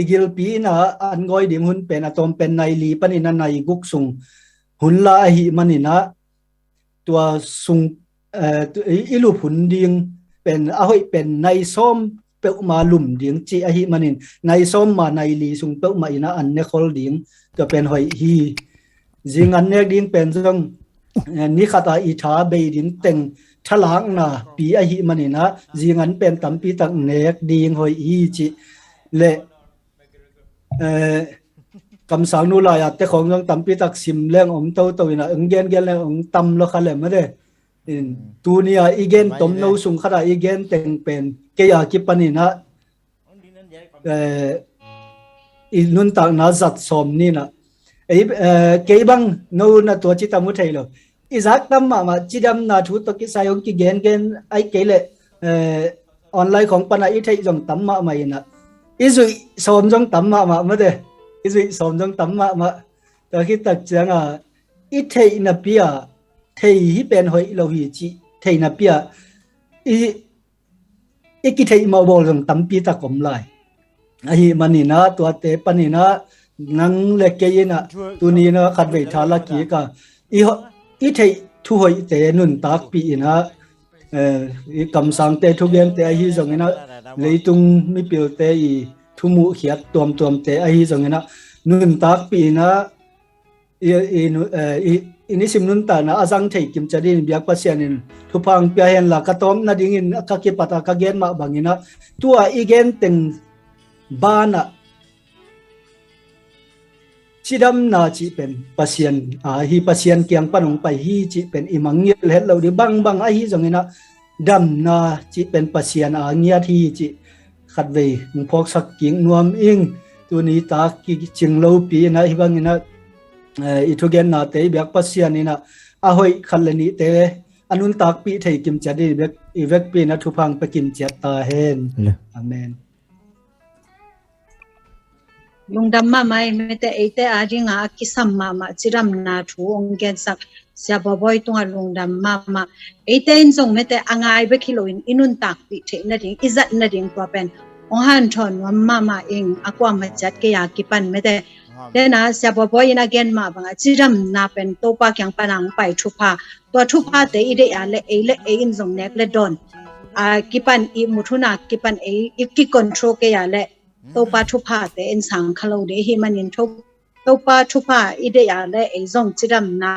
igil pi na an goi dim hun pen atom pen nai li pan ina nai guk sung hun la hi manina tua sung ilu hun ding pen a hoi pen nai som pe ma lum ding chi a hi manin nai som ma nai li sung pe ma ina an ne khol ding to pen hoi hi jing an nek ding pen jong ni khata i tha be din teng thalang na pi a hi manina jing an pen tampi tak nek ding hoi hi chi le kam sang nu la ya te khong jong tampi tak sim leng om to ina gen leng ong tam lo khale ma de tu nia igen tom no sung khada igen teng pen ke ya ki panina inun tak na zat som ni na ke bang no na to chi tamu thei lo izak tam ma chidam na thu to ki sayong ki gen ai ke le online khong pana i thei jong tam ma mai na izui som jong tam ma de izui som jong tam ma to ki tak chang a i thei na pia thei hi pen hoi lo hi chi thei na pia i ki thei ma bol jong tam pi ta kom lai a hi manina to te panina nang le ke ina tuni na khat ve thala ki ka i thei thu hoi te nun tak pi ina i kam sang te thu gen te hi jong ina leitung mi pil te i thu mu khiat tom te hi jong ina nun tak pi na ini sim nun ta na azang thei kim chadin biak pasianin thupang pia hen la katom na dingin ka ki pata ka gen ma bangina tua igen teng bana chidam na chi pen pasien hi pasien kyang panong pai hi chi pen imangil het lo di bang a hi zongina dam na chi pen pasien ngia thi chi khat ve phok sak king nuam ing tu ni ta ki ching lo pi na hi bangina ithugen na te biak pasian ina a hoi khalani te anun tak pi thei kim chadi bek ivek pi na thupang pekin chat ta hen amen lungdam ma mai mete ate aringa kisam ma chiram na thu onggen sak sia boboi tunga lungdam ma ate in jong mete angai be khiloin inun tak pi theina ding izat na ding to pen ohan thon ma ing akwa ma chat ke ya ki pan mete dena sia boboi in again ma banga chiram na pen to pa kyang panang pai thupa to thupa te ide ya le in jong nek le don ki pan I muthuna ki pan ki control ke ya le to pa thupa te in sang khalo de hi manin thop to pa thupa ide ya le jong chiram na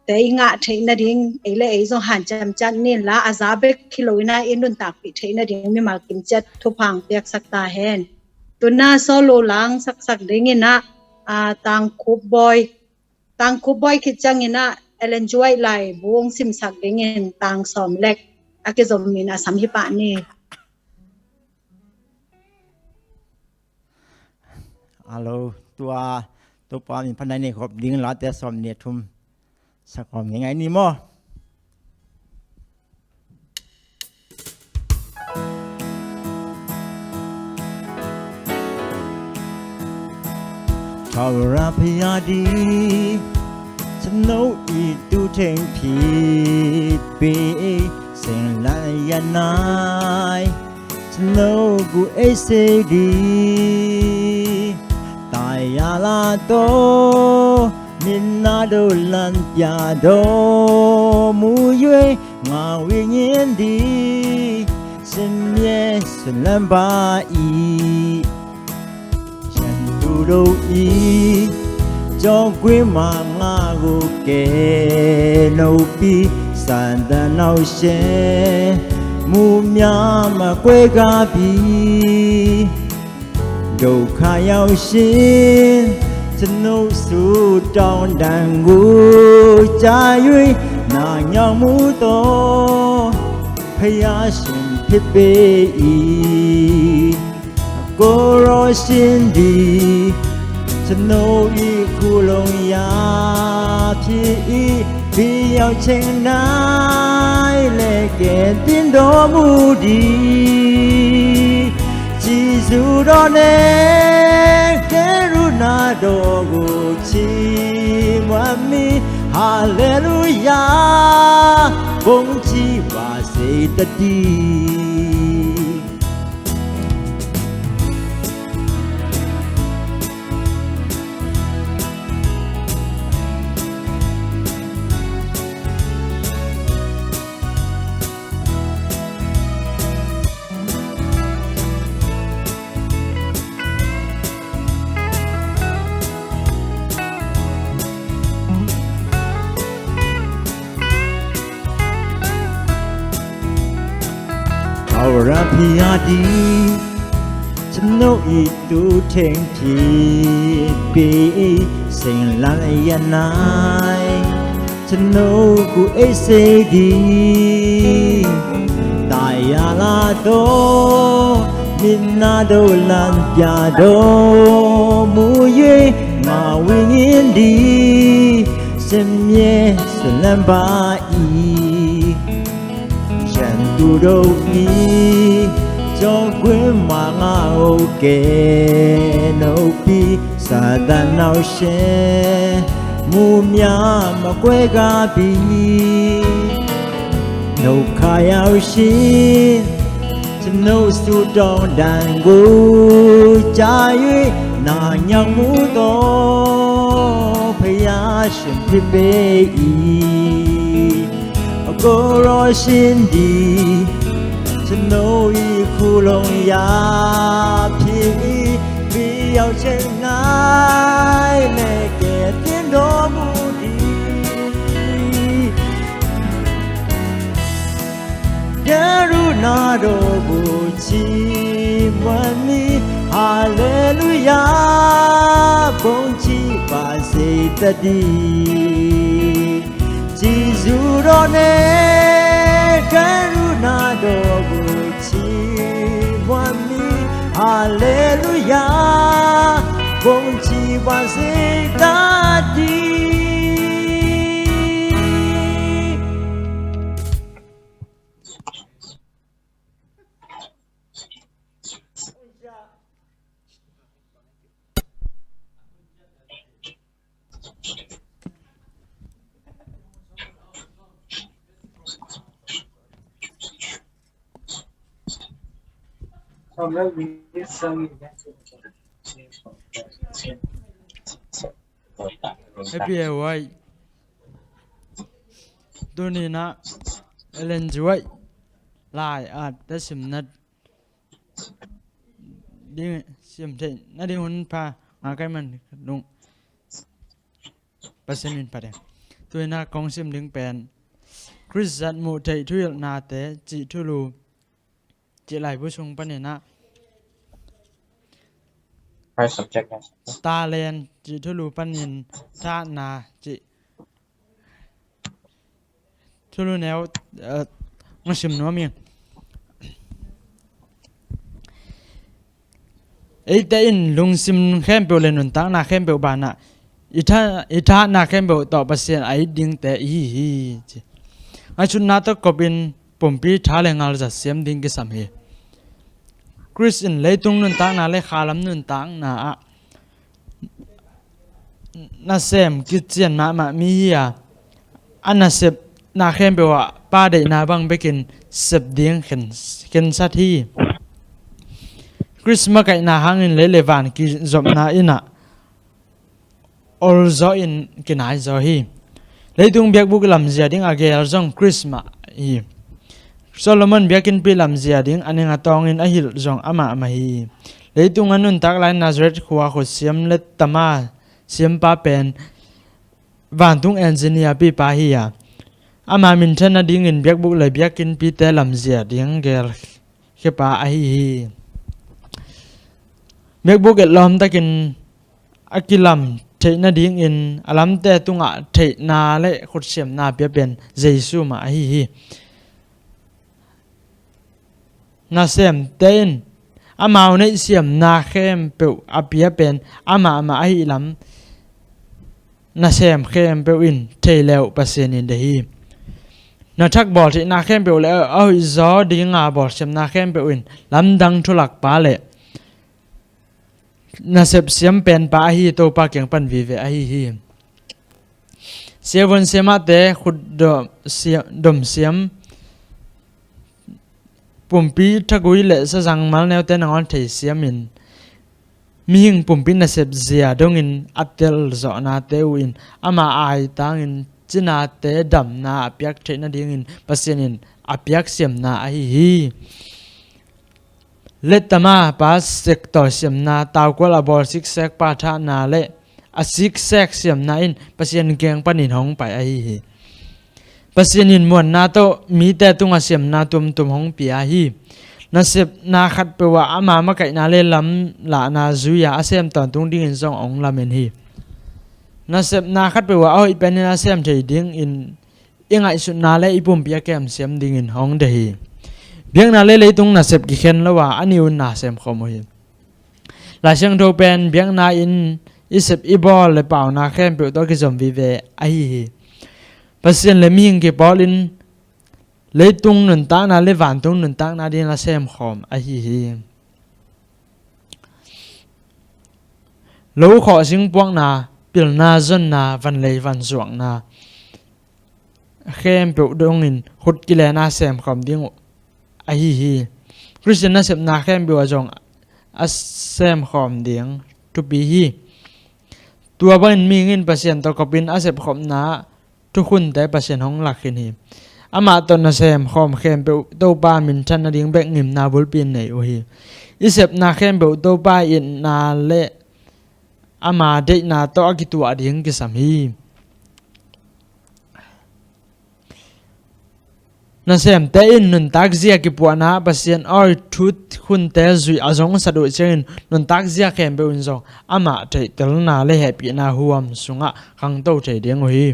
te nga theina ding le jong han cham chan ni la azabe khiloina inun tak pi theina ding mi mal kim chat thupang pek sakta hen tuna solo lang sak dingina tang khub boy ki changina enjoy lai buong sim sak dingin tang som lek akizom mina samhi pa ni alo tua pa min panai ni khop ding la te som ne thum sakom ngai ni mo Tawra piyadi snow I tu theng phi pe sing la yanai snow gu acd tayala to 明那都蓝呀都木月我为年的身边虽然把意ฉันดูดูอีจงกุยมากูเกโนปีสันตนเอาเชมูမြမကွဲကားပြီဒုက္ခရောက်ရှင်ကျွန်ုပ်စုတောင်းတန်ကိုကြာ၍နာညောင်မှုသောဖယားရှင်ဖြစ်ပေ၏ကိုရောရှင်သည်ကျွန်ုပ်ဤခုလုံးရာဖြစ်၏ဒီရောက်ချိန်၌လည်းကဲတင်တော်မူသည်ကြည်စုတော်နဲ့ကရုဏာတော်ကိုချီးမွမ်းမီဟာလေလုယာဘုန်းကြီးပါစေတည်းเอาราพิยาดีฉันโนอีตูเทงพีปีสิ่งลันยานายฉันโนกูเอเซดีตายาลาโตมินาโดลันยาโดมูเยมาวิญญาดีเสมีสลัมบาอีฉันดูดูนี้จงกุยมาโอเกโนปีซาตานเอาเชมูမြမကွဲကားပြီဒုက္ခရောက်ရှင်ကျွန်ုပ်စုတောင်းတန်ကိုကြာ၍နာညောင်မှုသောဖယားရှင်ဖြစ်ပေ၏ကိုရောရှင်ဒီကျွန်ုပ်ဤခုလုံးရာဖြစ်၏ပြီးရောက်ချိန်၌လည်းကဲတင်တော်မူသည်ကရုဏာတော်ကိုချီးမွမ်းမီဟာလေလုယာဘုန်းကြီးပါစေတည်းကြည်စုတော်နဲ့ကရုဏာတော်ကိုချီးမွမ်းမီဟာလေလုယာဘုန်းကြီးပါစေတည်းHappy away. Dunina enjoy. Lai at the simnat. Ding simte. Nading hun pa. Akaman nung. Pasenin pare. Tuina kong sim ding pen. Chris zat mu thầy thuyel na te chỉ thu lu. Chỉ lại bố sung panena. Ta lên chỉ thu lu panin ta na chỉ thu lu neo nó sim nó miệng ấy tại in lung sim khem biểu lên nền tảng na khem biểu bàn na ita na khem biểu tỏ pasien ấy đinh te hi ai chun na to kopin pompi tha le ngal za sem ding ke sam he Chris in leitung nun tang na le khalam nun tang na na sem kitchen ma mi ya ana sep na khem be wa pa de na bang bekin sep ding khen sa thi Chris ma kai na hangin le levan ki zom na ina ol zo in kinai zo hi leitung biak buk lam zia ding agel zong Christmas hi Solomon Biakinnpi lam zia ding aninga tong in ahil zong ama ma hi leitung anun tak lai Nazareth khuwa khu siam let tama siam pa pen van tung engineer pi pa hi ya ama min thana ding in biak buk le Biakinnpi te lam zia ding gel khipa a hi biak buk et lom takin akilam theina ding in alam te tunga theina le khut siam na pia pen Jesu ma hi na sem ten amau nei siam na khem pe apia pen ama hi lam na sem khem pe in theileu pasen in de hi na thak bol thi na khem pe le oi zo dinga bol sem na khem pe in lam dang thulak pa le na sep siam pen pa hi to pa kyang pan vi ve hi sevon sema te khud dom siam pumpi thagui le sa jang mal neu te nangon thei siamin mihing pumpi na sep zia dongin atel zo na te win ama ai tangin china te dam na apyak theina dingin pasienin apyak siam na hi letama pa sector siam na taw ko la bol sik sek pa tha na le a sik sek siam na in pasien keng panin hong pai hi pasienin mon na to mi te tunga siam na tum hong pia hi na sep na khat pe wa ama ma kai na le lam la na zuya asem ton tung ding in song ong lamen hi na sep na khat pe wa oi pen na sem thei ding in ingai su na le ipum pia kem siam ding in hong de hi biang na le tung na sep ki khen lo wa aniun na sem khom hi la sang do pen biang na in isep ibol le pau na khem pe to ki zom vi ve ai hi pasien le ming ke polin leitung nun ta na le van tung nun ta na din la sem khom a hi lo kho sing puang na pil na zon na van le van zuang na khem pe dong in khut ki le na sem khom ding a hi Christian na sep na khem bi wa jong a sem khom ding tu bi hi tua ban ming in pasien to kopin a sep khom naทุกคนแต่ประเสริฐของหลักขึ้นหิอามาตอนนั้นเสมขอมเข้มเปโตป้ามินชันนาดิ้งแบกงิมนาบุลปีนในโอฮีอิเสพนาเข้มเปโตป้าอินนาเละอามาเด็กนาโตอากิตัวดิ้งกิสามีนั่นเสมแต่อินนุนตักเสียกิปวนาประเสริฐอ้อยทุกคนแต่จุยอาจงสะดุดเชิญนุนตักเสียเข้มเปอุนจงอามาเด็กตลนาเละแฮปปี้นาหัวมสุงะขังโตใจเดียงโอฮี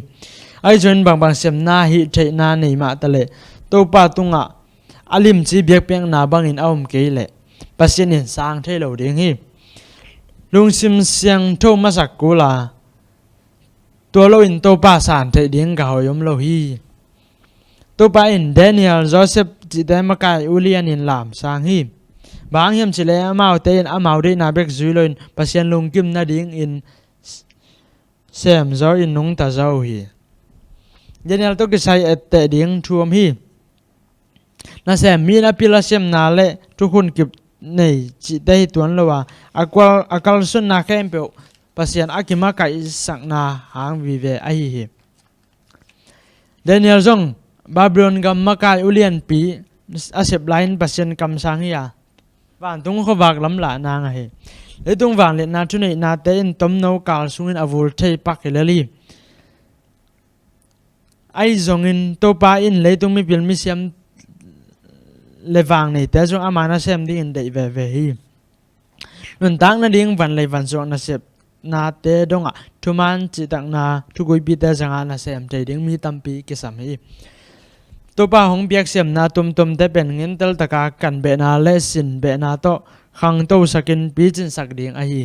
ไอจนบางเสียมนาฮิเทนาในมาตะเลโตปาตุงะอลิมจีเบียกเปียงนาบางอินเอามเกยเลปัสยินสร้างเทโลเดียงฮีลุงซิมเสียงโทมาสักกูลาตัวโลอินโตปาสานเทเดียงกะหอยมโลฮีโตปาอินเดเนียลโจเซฟจิเดมกายอุเลียนินลามสร้างฮีบางยามจิเลอมาเตนอมาเดนาเบกซุยโลอินปัสยันลุงกิมนาดิงอินเซมโจอินนุงตาเจ้าฮียันยัลตุกิสัยเอตเดียงทัวมฮีน่าเสมีนาพิลาเซมนาเลทุกคนเก็บในจิตได้ตัวนั้นว่าอากาลสุนนาเข้มเปวปัสยันอากิมาไกสักนาหางวิเวไอฮีเดนิเอลจงบาบิลอนกัมมาไกอุเลียนปีอาเซบไลน์ปัสยันกัมสังฮียาวันตุงเขาวากลำลานางไอเลตุงวางเลนาทุนนาเตนต้มโนกาลสุงินอวูลเทปักเฮเลลีไอจงอินโตปาอินเลยตุงมีเปลี่ยนมิเซียมเลวางนี่แต่จงอามานาเซมดิ้งเดย์เวฮีนุนตังนาดิ้งวันเลยวันจงนาเซบนาเตดงอ่ะทุมันจิตังนาทุกุยปีแต่จังอานาเซมเดดิ้งมีตัมปีกิสามีโตปาหงเบียกเซียมนาตุมแต่เป็นเงินเตลตะกากันเบนาเลสินเบนาโตขังโตสักินปีจินสักดิ้งไอฮี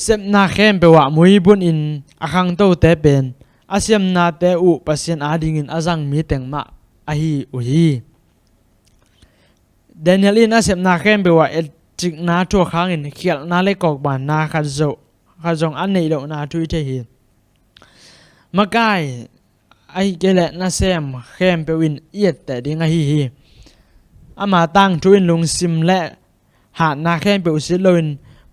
เซมนาเข้มเปว่ามุยบุญอินอาขังโตแต่เป็นอาเซียมนาเตอุปัสยันอาดิงินอาจังมีเต็งมาอาฮีอุฮีเดนิเอลินอาเซียมนาเข้มเปว่าเอจิกนาทัวขังอินเขียลนาเลกอกบานนาขัดจงอันนี้เรานาทุยเทฮีมาไกไอเกเลนาเซมเข้มเปวินเอียดแต่ดิ้งอาฮีอามาตั้งทุยลุงซิมและหานาเข้มเปอุสิโลน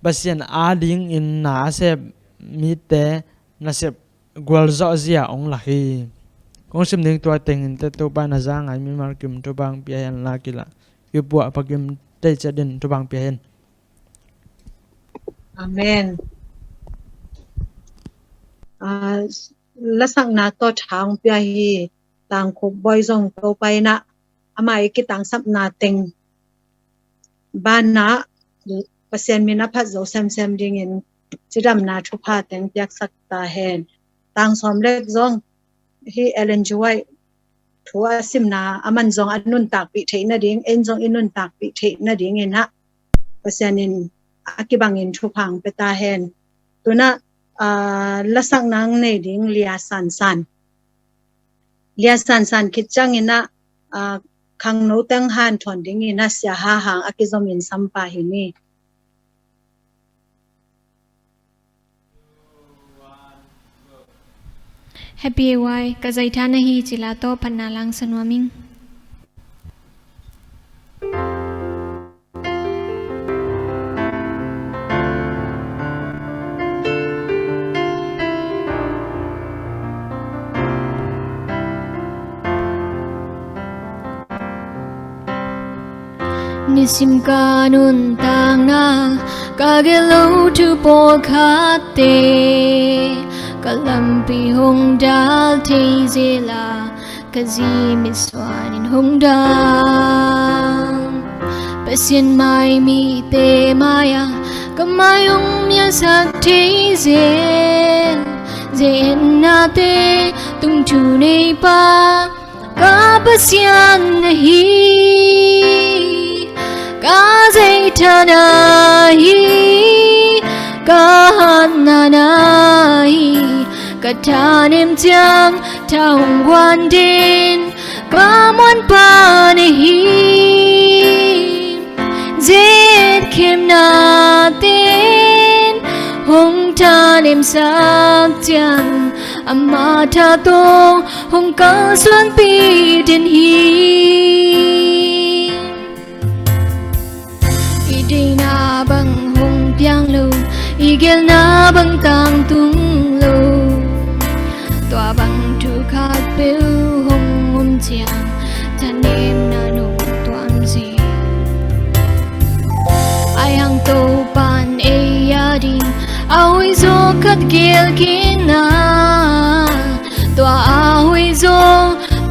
pasien ading in na se mi te na se gwal zo zia ong la hi kong sim ding tua teng in te to pa na za ngai mi mar kim to bang pia yan la kila yu pu pa kim te cha din to bang pia yan Amen. La sang na to thang pia hi tang khop boy zong to pai na amai ki tang sap na teng ban na pasien mi na phat zo sem ding in chidam na thu pha teng piak sak ta hen tang som lek zong hi ellen juai thua sim na aman zong anun tak pi theina ding en zong inun tak pi theina ding ina pasien in akibang in thu phang pe ta hen tuna la sang nang nei ding lia san khit chang ina khang no tang han thon ding ina sia ha hang akizom in sampa hi ni Happy wai ka zaitana hi chila to panna lang sanwaming Nisim kanun tang na kagelo tu pokate kalampi hong dal te zela kazi miswanin hong dal pasien mai mi te maya kamayong mya sak te zen na te tung chu nei pa ka pasien nahi ka zaitana hi ka hanana hi ka tanim jang taung wan din ka mon pa nahi zet kim na tin hong tanim sak jang amma tha to hong ka suan pi din hi Idina bang hong piang lo igel na bang tang tung lo tua bang tu khat piu hong chiang tanem na no tuam si ai hang to pan e ya din awi zo khat gel kina tua awi zo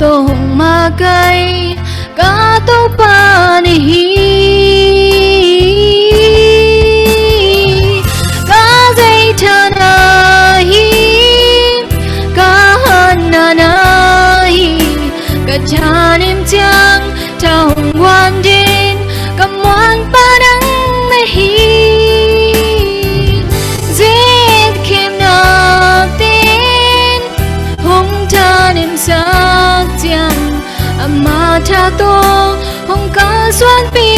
to hong ma kai ka to pan hi Kajanim jang taung wan din kamuan padang mahi zet kim na tin hong tanim sak jang amma tha to hong ka suan pi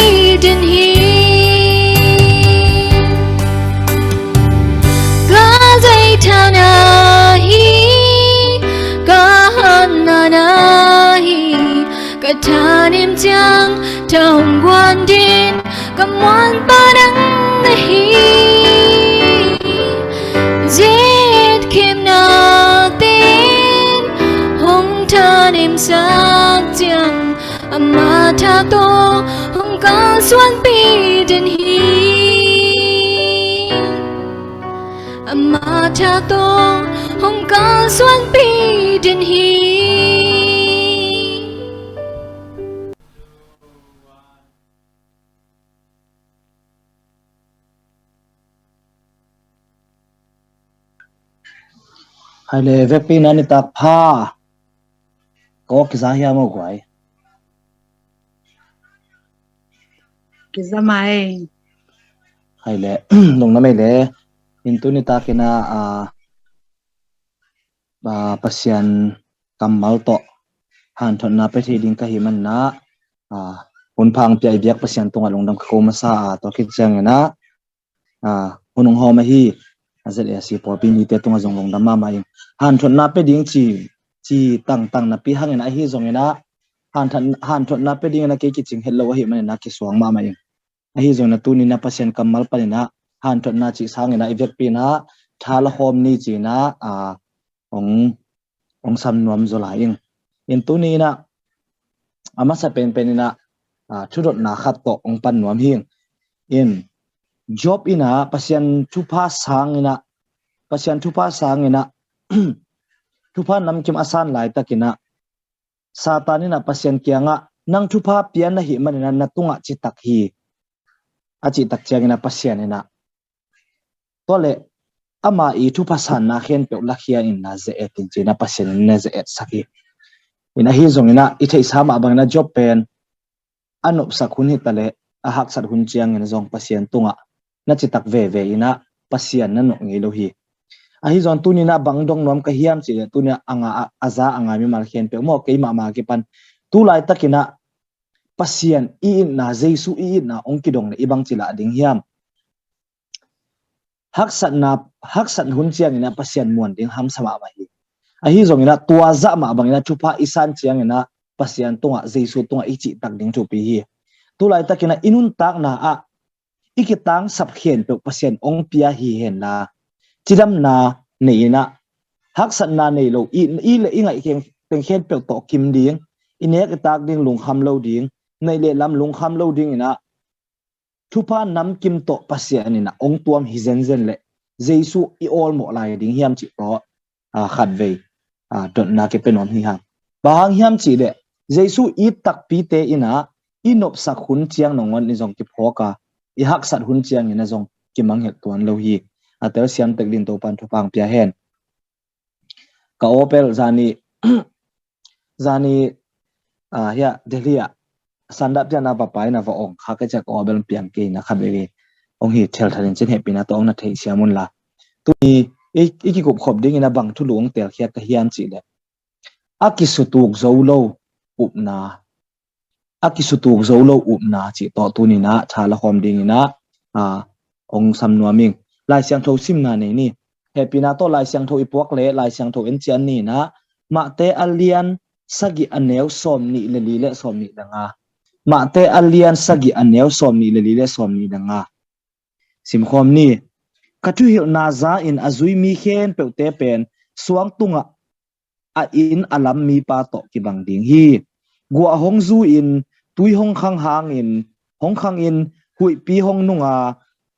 din hi ka zai thana hi ka hanana Katanim jang taung wan din kamuan padang nahi zet kim na tin hong tanim sak jang amma tha to hong ka suan pi din hi amma tha to hong ka suan pi din hi hai le ve pi na ni tak pha ko ki za hiam mo kwai kizamai hai le nong na mai le in tu ni ta kina pasian kamal to han thon na pe thi ding ka hi man na hun phang pi ai biak pasian tunga longdam ko ma sa to khit chang na hunong ho ma hi azet asi por pi ni te tunga jong longdam ma mai han thon na pe ding chi tang na pi hang na hi jong na han thon na pe ding na ke ki ching hello hi man na ki suang ma mai hi jong na tu ni na pasian kamal pa ni na han tot na chi sang ina ivek pina thala hom ni chi na ong sam nuam zolaing in tuni na ama sa pen penina thudot na khat to ong pan nuam hing in job ina pasian thupa sang ina thupa nam kim asan lai takina satanina pasian kianga nang thupa pian na hi manina natunga chi tak hi achi tak changina pasian ina tole ama I thupa san na khen pe lakhia in na ze etin china pasian na ze et saki ina hi zongina I thei sama bangna job pen anop sakhun hi tale a hak sat hun chiang ina zong pasian tunga na chi tak ve ina pasian na no ngei lo hi a hi zon tunina bangdong nom ka hiam chi le tunia anga aza anga mi mal khen pe mo keima ma ke pan tu lai takina pasian I na jesu I na ongkidong na ibang chila ding hiam haksat hun chiang ina pasian muan ding ham sama ma hi a hi zong ina tua za ma bangina thupa isan chiang ina pasian tunga jesu tunga ichi tak ding chu pi hi tu lai takina inun tak na a ikitang sap khen pe pasian ong pia hi hen na chidam na neina haksat na nei lo I le ingai keng khen pe to kim ding inek tak ding lung kham lo ding nei le lam lung kham lo ding ina thupa nam kim to pasian ina ong tuam hi zen le jesu I all mo lai ding hiam chi pro khat ve dot na ke penom hi ha bang hiam chi le jesu I tak pi te ina inop sak hun chiang nongon ni jong ki phoka I hak sat hun chiang ina jong ki mang hek tuan lo hi atel siam tek din to pan thupang pia hen ka opel zani ya delia sandap jana papai na va ong kha ka chak obel piang ke na khabe ong hi thel tharin chen happy na to ong na thei siamun la tu iki kop khop ding ina bang thulu ong tel khia ka hiam chi le akisutuk zolo upna chi to tunina thala hom ding ina ong sam nuaming lai siang tho sim na nei ni happy na to lai siang tho ipok le lai siang tho en chian ni na ma te alian sagi aneu som ni le li le som ni danga ma te alian sagi aneu som ni le li le som ni danga sim khom ni kathu hil na za in azui mi khen pe te pen suang tunga a in alam mi pa to ki bang ding hi gua hong zu in tui hong khang hang in hui pi hong nunga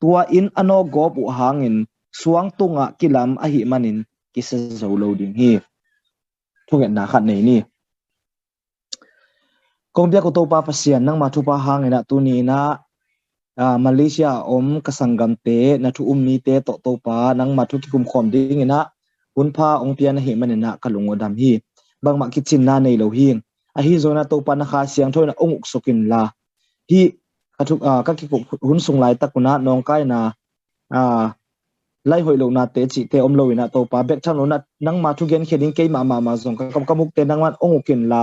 tua in ano gop u hangin suang tunga kilam a hi manin kisa zo lo ding hi thuget na khat nei ni kongbia ko to pa pasian nang ma thu pa hangena tuni na Malaysia om kasangam te na thu ummi te to pa nang ma thu ki kum khom ding ina hunpha ong pian hi manina kalungo dam hi bangma kitchen na nei lo hi a hi zona to pa na kha siang thoina onguk sokin la hi kathuk ka ki hun sung lai takuna nong kai na lai hoi lo na te chi te om lo ina to pa bek thang lo na nang ma thu gen kheding ke ma zong ka kamuk te nang wan ongukin la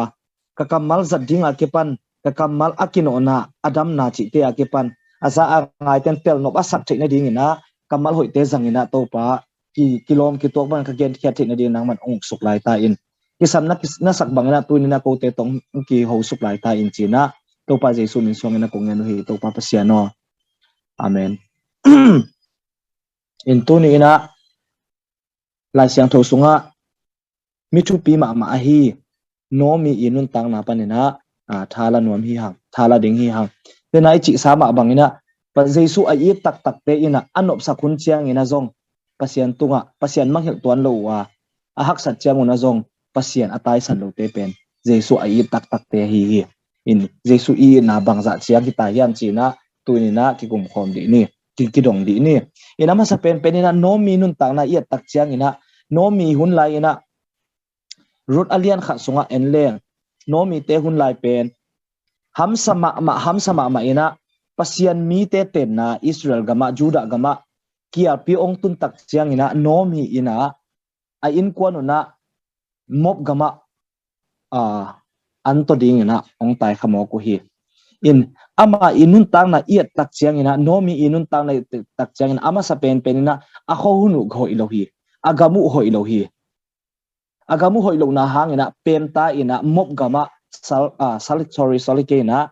ka kamal zat dinga ke pan ka kamal akino na adam na chi te ake pan asa ngai ten pel no asak theina ding ina kamal hoi te zang ina to pa ki kilom ki tok ban ka gen kha theina ding nang man ong suk lai ta in ki sam na sak bangna tuina ko te tong ki ho suk lai ta in china to pa jesu min song ina ko ngen hi to pa pasiano amen in tuni ina lai siang tho sunga mi thu pi ma hi no mi inun tang na panina thala nuam hi hang thala ding hi hang tenai chi sama bangina pa jesu a I tak te ina anop sakhun chiang ina zong pasian tunga pasian mang hel tuan lo wa a hak sat chiang una zong pasian atai san lo te pen jesu a I tak te hi in jesu I na bangza chiang ki ta hiam chi na tuinina ki kum khom di ni ki dong di ni ina ma sa pen ina no mi nun tang na I tak chiang ina no mi hun lai ina rut alian kha sunga enleng no mi te hun lai pen ham sama ma ina pasian mi te ten na Israel gama Juda gama kia pi ong tun tak chiang ina no mi ina a in kwano na mob gama anto ding ina ong tai khamo ko hi in ama inun tang na iat tak chiang ina no mi inun tang na tak chiang ina ama sa pen ina a ho hunu go ilo hi agamu ho ilo hi agamu hoi lo na hangina penta ina mob gama solike na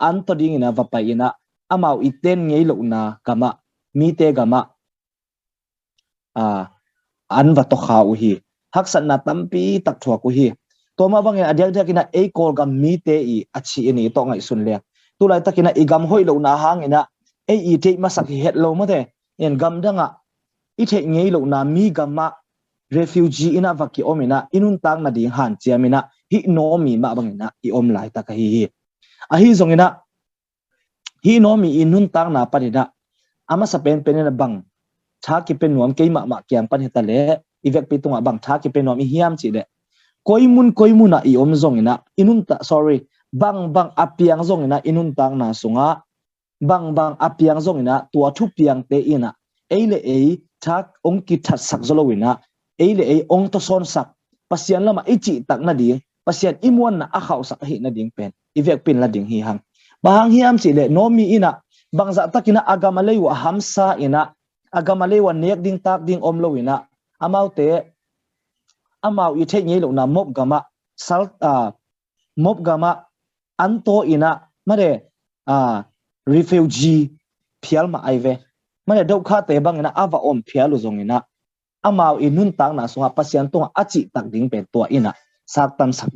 anto ding ina vapa ina amau iten ngei lo na gama mi te gama an va to kha hi hak san na tampi tak thwa ku hi to ma bang adyak jak ina e kol gam mi te I achi ni to ngai sun le tu lai takina igam hoi lo na hang ina e I te masak hi het lo ma de en gam danga I the ngei lo na mi gama refugee ina vaki omina inun tang na ding han chiamina hi no mi ma bangina I om lai ta ka hi a hi zongina hi no mi inun tang na panina ama sa pen pen na bang tha ki pen nuam ke ma kyang pan heta le ivek pi tunga bang tha ki pen nuam I hiam chi de koimuna I om zongina inun ta sorry bang apiang zongina inun tang na sunga bang apiang zongina tua thu piang te ina eile ei thak ong ki that sak zolowina eile ei ong to son sak pasian lama ichi tak na ding pasian imon na akhau sak hi na ding pen ivek pin la ding hi hang bahang hiam chi le nomi ina bangza takina agamalei wa hamsa ina agamalei wa nek ding tak ding om lowina amaute amau I the ngei lo na mop gama anto ina mare refugee phial ma aive mane dau kha te bang ina ava om phialu zong ina amau inun tang na sunga pasian tonga achi tak ding pe to ina sak tan sak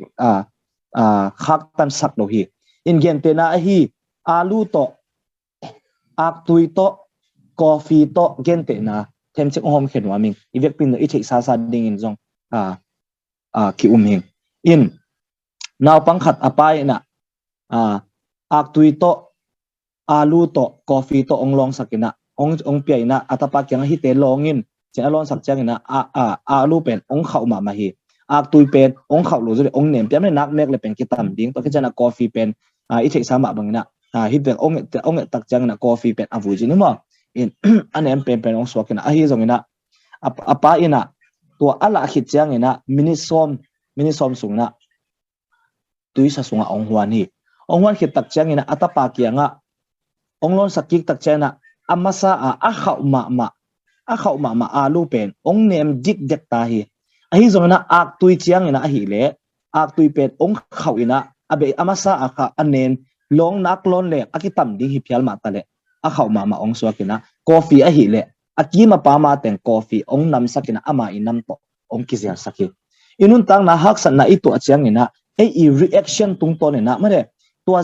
khak tan sak lo hi in gen te na hi alu to ak tui to coffee to gen te na them chek hom khen wa ming ivek pin no I thei sa ding in zong ki hing in naw pangkhat apai na ak tui to alu to coffee to onglong sakina ong pia ina atapa kyang hi te longin chen alon sak chang ina alu pen ong khau ma hi ak tui pen ong khau lo zuri ong nem piam ne nak mek le pen kitam ding to kichana coffee pen I thei sa ma bangina hi pen ong tak chang na coffee pen avu ji ni mo in anem pen ong swakina hi zongina apa ina to ala khit chang ina minisom sungna tuisa sunga ong huan khit tak chang ina atapa kyanga onglon sakik tak chana amasa a khau ma alu pen ong nem dik dek ta hi a hi zongna ak tui chiang ina a hi le ak tui pen ong khau ina abe amasa a kha anen long nak lon le akitam ding hi phial ma ta le a khau ma ong swakina coffee a hi le akima pa ma ten coffee ong nam sakina ama inam to ong kizia saki inun tang na hak san na itu achiang ina e reaction tung to ne na mare to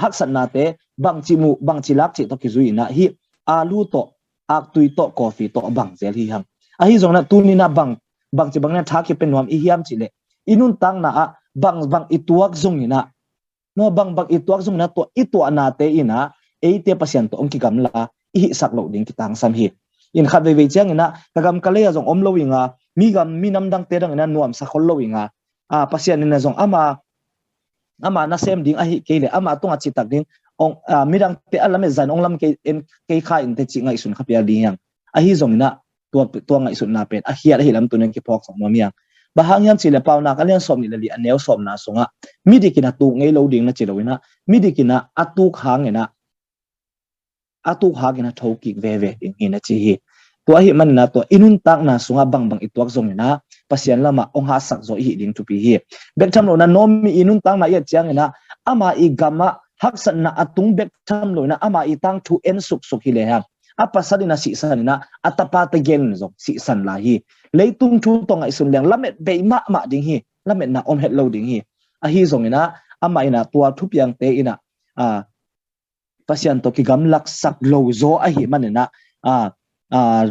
hak san na te bang chilak chi to kizui na hi alu to ak tui to coffee to bang zel hi hang a hi zongna tunina bang chi bang na thaki pen nuam I hiam chi le inun tang na bang ituak zong ina no bang ituak zong na to itu ana te ina eite pasien to ong ki gamla I sak lo ding ki tang sam hi in khat ve chang ina kagam kale zong om lo winga mi gam mi nam dang te dang ina nuam sa khol lo winga pasien ina zong ama na sem ding a hi kele ama tonga chi tak ding ong midang te alame zan ong lam ke kha in te chi ngai sun khapia ding a hi zong ina to ngai sun na pen a hiat hi lam tunen ki phok song mamiang bahang yam chile pauna kalian som ni lali aneu som na sunga midikina tu ngei lo ding na chi loina midikina atuk hangena thoki ve ina chi hi to hi man na to inun tak na sunga bang ituak zong ina pasian lama ong ha sak zo hi ding tu pi hi bek tham lo na nomi inun tak na ya chiang ina ama I gama haksan na atung bek tham lo na ama I tang thu en suk hi le ha apa sadina si sanina atapa te gen zo si san la hi leitung thu to ngai sun leng lamet be ma ding hi lamet na om het lo ding hi a hi zong ina ama ina tua thu piang te ina pasian to ki gam lak sak lo zo a hi manena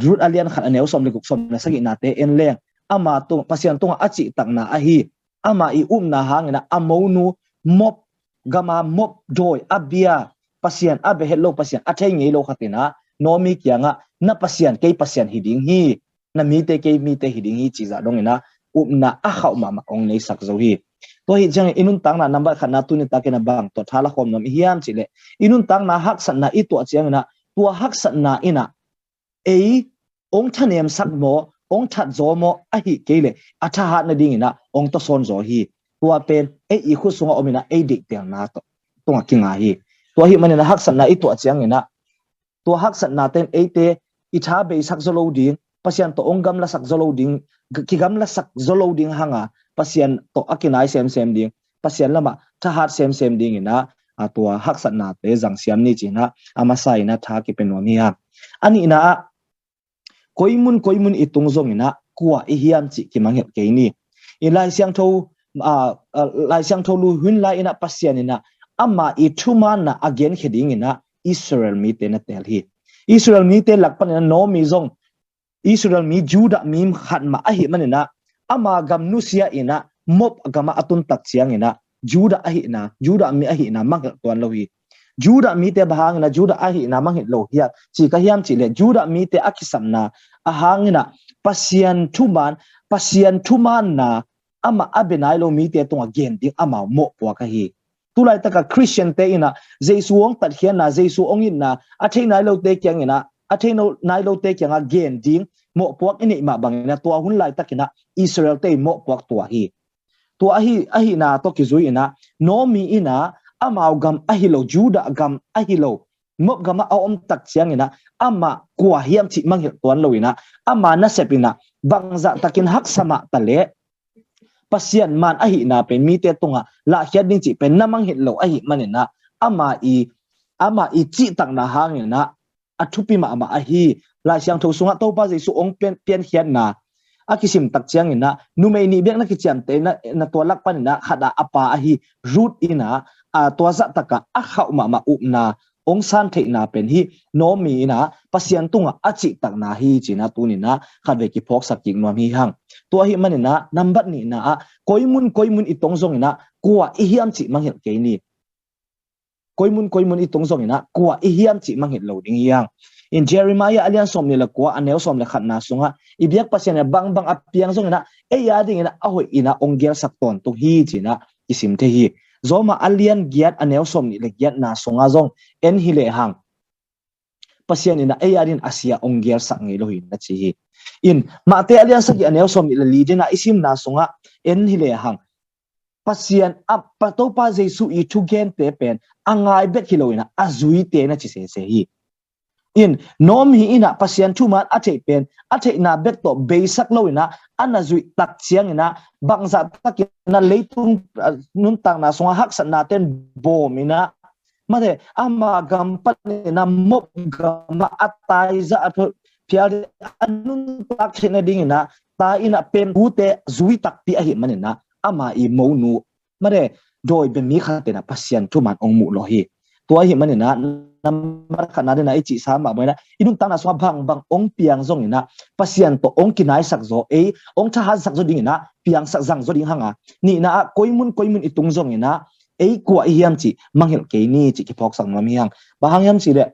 rut alian khat aneu som le guk som na sagi na te en leng ama to pasian to achi tak na a hi ama I na hangena amonu mop gama mop joy abia pasian abe hello pasian athai ngei lo khatina nomi kyanga na pasian hiding hi na mi te hiding hi chiza dongina na a khau ma ong nei sak zo hi to hi jang inun tang na number khana tu ni takena bang to thala khom nom hiam chile inun tang na hak san na I to chiang na tua hak san na ina ong thanem sak mo ong that zo mo a hi kele atha hat na ding ina ong to son zo hi tua pen I khu sunga omina dik tel na to tonga kinga hi to hi manena hak san na I to chiang ina to hak san na ten te itha be sak zo lo ding pasian to ong gam la sak zo lo ding ki gam la sak zo lo ding hanga pasian to akinai sem ding pasian lama tha hat sem ding ina tua hak san na te jang siam ni china ama sai na tha ki penwa mi ha ani na koimun itung zong ina kwa i hiam chi ki manghel ke ni in lai siang tho lu hun lai ina pasian ina ama i thuman na again heading ina Israel mi te na tel hi Israel mi te lakpan ina no mi zong Israel mi Juda mi khat ma ahi manina ama gam nusia ina mop gama atun tak chiang ina Juda ahi na Juda mi ahi na manghel tuan lo hi Juda mi te bahang na Juda ahi na manghel lo hi chi ka hiam chi le Juda mi te akisam na ahang na pasian thuman na ama abenai lo mi te tung again ding ama mo kwa ka hi tulai taka Christian te ina Jesu ong tat hian na Jesu ong in na athei nai lo te kyang ina athei no nai lo te kyang again ding mo puak ini ma bangina tua hun lai takina Israel te mo puak tua ahi na to kizui ina no mi ina amau gam ahilo Juda gam ahilo mop gama om tak chiang ina ama kwa hiam chi manghil tuan lo ina ama na sepina bangza takin hak sama tale pasian man ahi na pe mi te tunga la hian ding chi pe namang hit lo ahi manina ama i chi tak na hangina athupi ma ama ahi la siang tho sunga to pa Jesu ong pen hian na akisim tak chiang ina numei ni bek na ki cham te na to lak pan na khada apa ahi root ina a to za taka a khau ma upna ong san the na pen hi no mi na pasian tunga achi tak na hi china tunina khabe ki phok sakik nom hi hang to hi manina number ni na koimun itong zong ina kwa i hiam chi manghel ke ni koimun itong zong ina kwa i hiam chi manghel lo ding yang in Jeremiah alian som ni la kwa anel som le khat na sunga ibyak pasian bang apiang zong ina e ya ding ina ahoi ina ongel sakton tu hi china isim the hi zoma alian giat anel som ni le giat na sunga zong en hi le hang pasian ina e ya din asia ongel sak ngi lo hi na chi hi in ma te alian sak anel som ni le lidina isim na sunga en hi le hang pasian ap pato pa Jesu I thu gen te pen angai bet hiloina azui te na chi se hi in nom hi ina pasian thu man athe pen athe na bet to beisak loina anazui tak chiang ina bangza takina leitung nun tang na songa hak san na ten bomina made ama gam panina mop gama atai za atho pial anun tak chena dingina ta ina pen ute zui tak pi ahi manina ama I monu made doi be mi khatena pasian thu man ong mu lo hi to hi manina number khana dena ichi sama moina inung tana so bang ong piang zong ina pasian to ong kinai sak zo e ong tha sak zo ding ina piang sak jang zo ding hanga ni na koimun itung zong ina e kwa hiam chi manghel ke ni chi ki phok sang mami hang ba hang yam chi de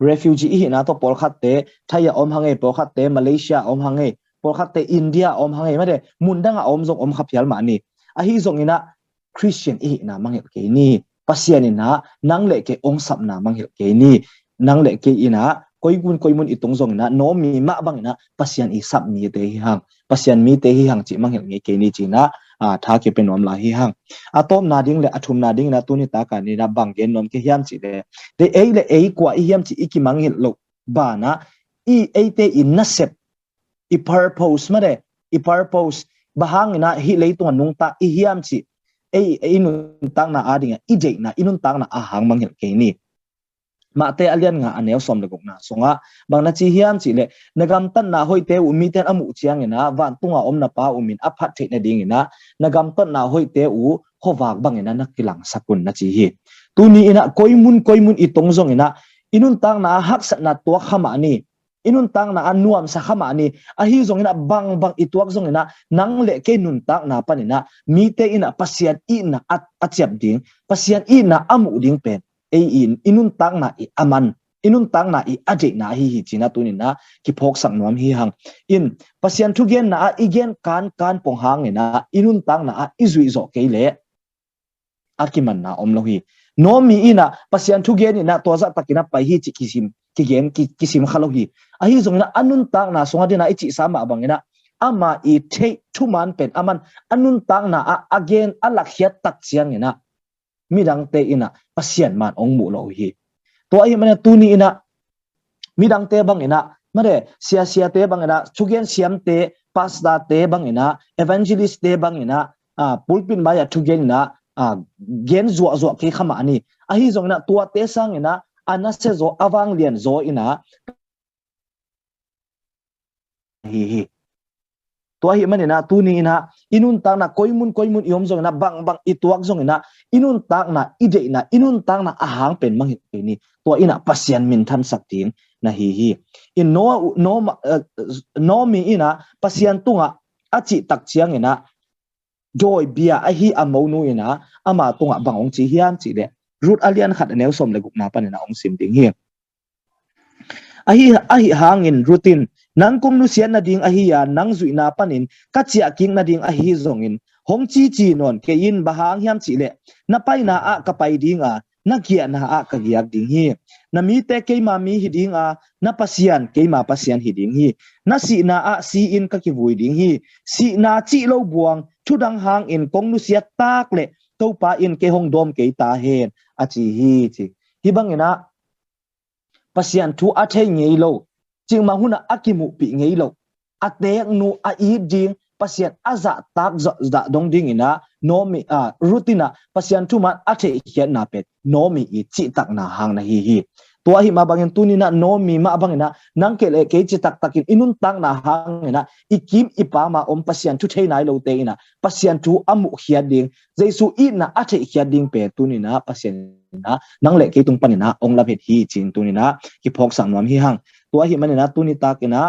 refugee hi na to pol khat te thaya om hange pol khat te Malaysia om hange pol khat te India om hange made mundanga om zong om khapyal ma ni a hi zong ina Christian hi na manghel ke ni pasian ina nang le ke ong sap na manghel ke ni nang le ke ina koimun itong zong na no mi ma bang ina pasian I sap mi te hi hang pasian mi te hi hang chi manghel nge ke ni chi na tha ke pe nom la hi hang atom na ding le athum na ding na tu ni ta ka ni na bang gen nom ke hiam chi de le kwa I hiam chi iki manghel lo ba na I te in na sep I purpose ma de I purpose bahang ina hi leitung nung ta I hiam chi inun tang na adinga ije na inun tang na ahang manghel ke ni ma te alian nga anel som le gokna songa bang na chi hiam chi le nagam tan na hoite u mi ten amu chiang ina van tunga om na pa umin aphat the na ding ina nagam tan na hoite u howak bang ina nakilang sakun na chi hi tuni ina koimun itong zong ina inun tang na hak sat na to khama ni inun tang na anuam sa khama ni ahi zong ina bang ituak zong ina nang le ke nun tang na panina mi te ina pasian ina achap ding pasian ina amu ding pen inun tang na I aman inun tang na I aje na hi china tunina ki phok sak nom hi hang in pasian thu gen na igen kan pong hang ina inun tang na izui zo ke le akiman na om lo hi no mi ina pasian thu gen ina to za takina pai hi chi kisim khalo hi ahi zong na anun tang na songa dina ichi sama bangina ama I the thuman pen aman anun tang na again alakhiat tak chiang ina midang te ina pasian man ong mu lo hi to ai mana tuni ina midang te bang ina mare sia te bang ina chugen siam te pasda te bang ina evangelist te bang ina pulpin maya chugen ina gen zo ke khama ani ahi zong na tua te sang ina ana se zo awang lian zo ina hi tua hi manina tuni ina inun tang na koimun iom zong na bang ituak zong ina inun tang na ide na inun tang na ahang pen manghit ni tua ina pasian min than saktin na hi in no mi ina pasian tunga achi tak chiang ina joy bia a hi amonu ina ama tunga bangong chi hiam chi le root alian khat neu som le guk na panina ong sim ding hi ahi hangin routine nang kum nu sian na ding ahi ya nang zui na panin ka chia king na ding ahi zongin hong chi non ke in bahang hiam chi le na pai na a ka pai ding a na kia na a ka giak ding hi na mi te ke ma mi hi ding a na pasian ke ma pasian hi ding hi na si na a si in ka ki vui ding hi si na chi lo buang thu dang hang in kong nu sia tak le to pa in ke hong dom ke ta hen a chi hi bangena pasian thu a the ngei lo ching ma huna akimu pi ngei lo atek nu a I ding pasian aza tak za dong ding ina nomi rutina pasian thu man a the hian na pet nomi I chi tak na hang na hi tua hi ma bangin tunina nomi ma bangina nang ke le ke chi tak takin inun tang na hang ina ikim ipa ma om pasian thu thei nai lo te ina pasian thu amu hian ding jesu I na a the hian ding pe tunina pasian na nang le ke tung panina ong la phet hi chin tunina ki phok sang nom hi hang tua hi manina tuni takina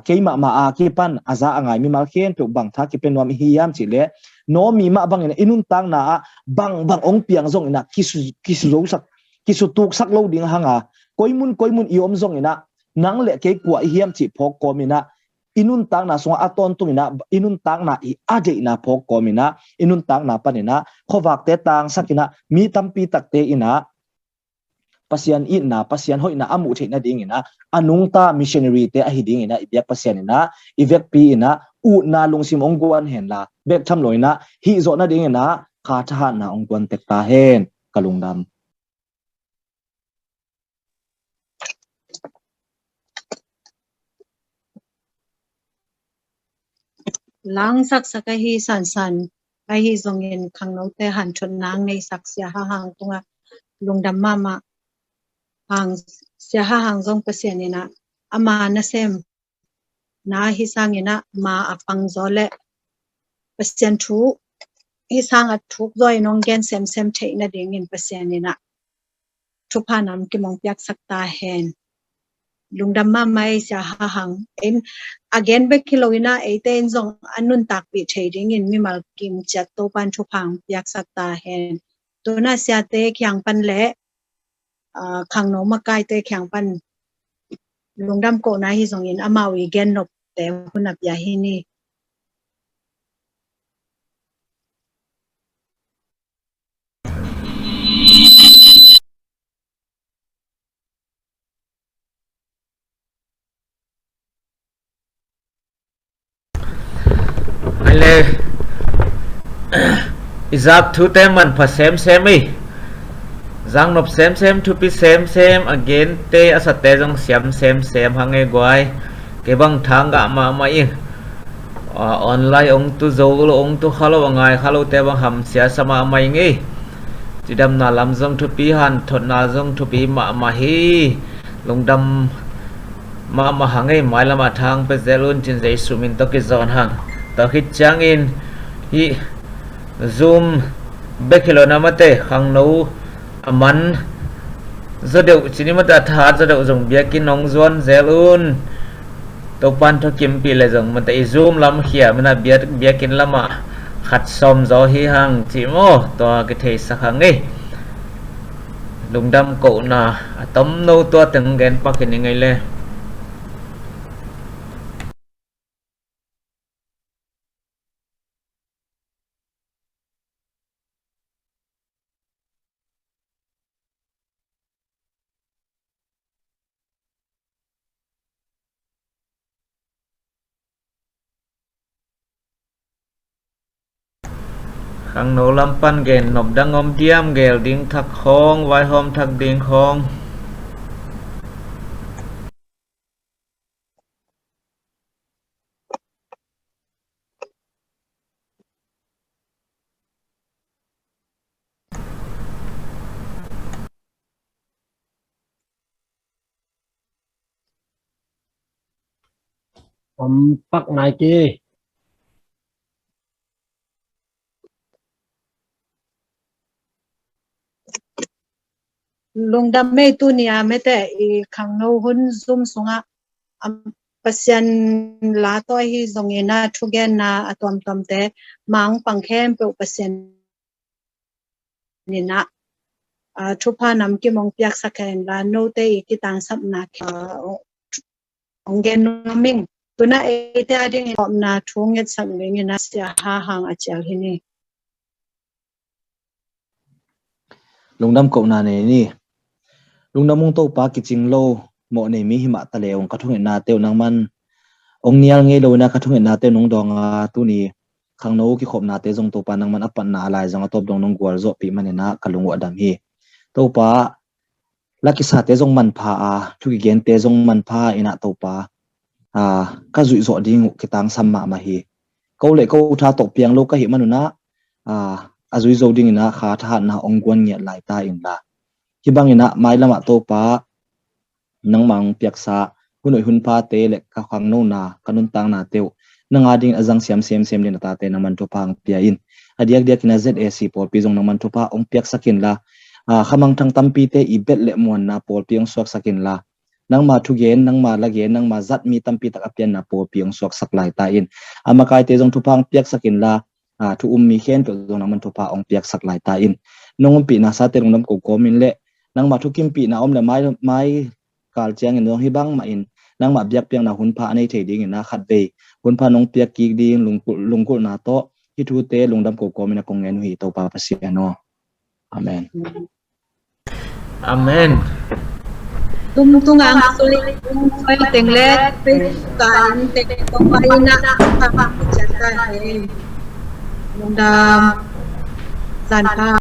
keima ma a ki pan aza angai mi mal khen pe bang tha ki pen nom hi yam chi le no mi ma bang ina inun tang na bang ong piang zong ina kisu zo sak kisu tuk sak lo ding hanga koimun iom zong ina nang le ke kwa hiam chi phok komina inun tang na songa aton tumina inun tang na I ade na phok komina inun tang na panina khowak te tang sakina mi tampi takte ina pasian ina pasian hoina amu theina ding ina anung ta missionary te a hi ding ina ibyak pasian ina ivek pi ina u na lungsim ongguan hen la bek tham loina hi zo na ding ina kha tha na ongguan tek ta hen kalungdam lang sak hi san ka hi zongin khangno te han chon nang nei sak sia ha hang tunga lungdam mama hang sia ha hang zong pasien ina ama na sem na hi sangina ma apang zole pasien thu hi sang a thuk zoi nong gen sem thei na ding in pasien ina thu phanam ki mong pyak sakta hen lungdam ma mai sia ha hang in again be kiloina eiten zong anun tak pi trading in mi mal kim chat to pan thu phang pyak sakta hen to na sia te khyang pan le khang no ma kai te khyang pan lungdam ko na hi zong in amawi gen nop te hunap ya hi ni ale izap thu te man pha sem ei zang nop sem thu pi sem again te asate jong sem hange gwai ke bang thang ga ma ing online ong tu zo lo ong tu khalo ngai khalo te bang ham sia sama mai ngi chidam na lam jong thu pi han thot na jong thu pi ma hi lungdam ma hange mai lama thang pe zelun chin jai sumin to ki zon hang to khit chang in hi zoom bekilo namate khang no aman zodeu chinimata tha zodeu jong biakin nong zon zelun to pan to kimpi le jong mata I zoom lam khia mana biakin lama khat som zo hi hang chimo to ke thei sakhang ei lungdam ko na atom no to teng gen pakin ngai le khang no lam pan gen nop dangom diam gel ding thak khong vai hom thak ding khong ผมปักนายกีลงดำไม่ตุนียไม่แต่ข้างโน้หุ่นซุ่มสงะปัสยันลาตัวที่ตรงนี้นะทุกแกนะอะตอมแต่มังปังแคมเปอปัสยันนี่นะทุพานำกิมองเปียกสักแค่ลาโนเตอีกิตังสับนักองเกนมิงตัวน่ะเตอดิ่งอมนาทุ่งเงสักเลี้ยนะเสียหาหางอาจารย์นี่ลงดำเก่านานี่ลุงดำมุงโตปากิจิงโลโมเนมีหิมะตะเลองกระทุ่งนาเตียวนังมันองเนียลเงโลนะกระทุ่งนาเตียวน้องดองตุนีขังโนกิขบนาเตจงโตปานังมันอปันนาลายจังตบดองน้องกัวโจปีมันนะกะลุงวดำฮีโตปาลักกิสาเตจงมันพาทุกิเกนเตจงมันพาอินะโตปากะจุยโจดิงกิตังสัมมามาฮีเขาเลเขาทาตกเปียงโลกะหิมันุนะอาจุยโจดิงนะขาทานนะองกวนเงียหลายตาอิงละที่บางอินะไม้ละมาโตปานังมังเปียกษาหุ่นหุ่นพาเตเล็กกะขังโนนากันุนตังนาเตียวนังอาดิงอาจังเสียมเดนตาเตนังมันทุพังเปียอินอดียกเดียกินา ZAC ปอลปีจงนังมันทุพาองเปียกสักินละขมังทางตัมปีเตอีเบ็ดเละมวนนาปอลปีองสวกสักินละนังมาทุเกนนังมาละเกนนังมาจัดมีตัมปีตักเปียนนาปอลปีองสวกสักลายตาอินมากายเตจงทุพังเปียกสักินละทุมีเขียนตัวจงนังมันทุพาองเปียกสักลายตาอินนงปีนาซาเตงนังโกมินเละนังมาทุกิมปีนาอมเละไม้กาลเจียงนองฮิบังมาอินนังมาเบียกเปียงนาหุ่นพาในเทดิงนาขัดเบยหุ่นพานองเปียกกีดิงลุงกุนาโตฮิทูเตลุงดำโกมินากงเงินหุยโตปาปเสียโนอาเมนอาเมนtung ang sulit ay tenglet kan tek tongpai na pa pa chata he lungdam san pa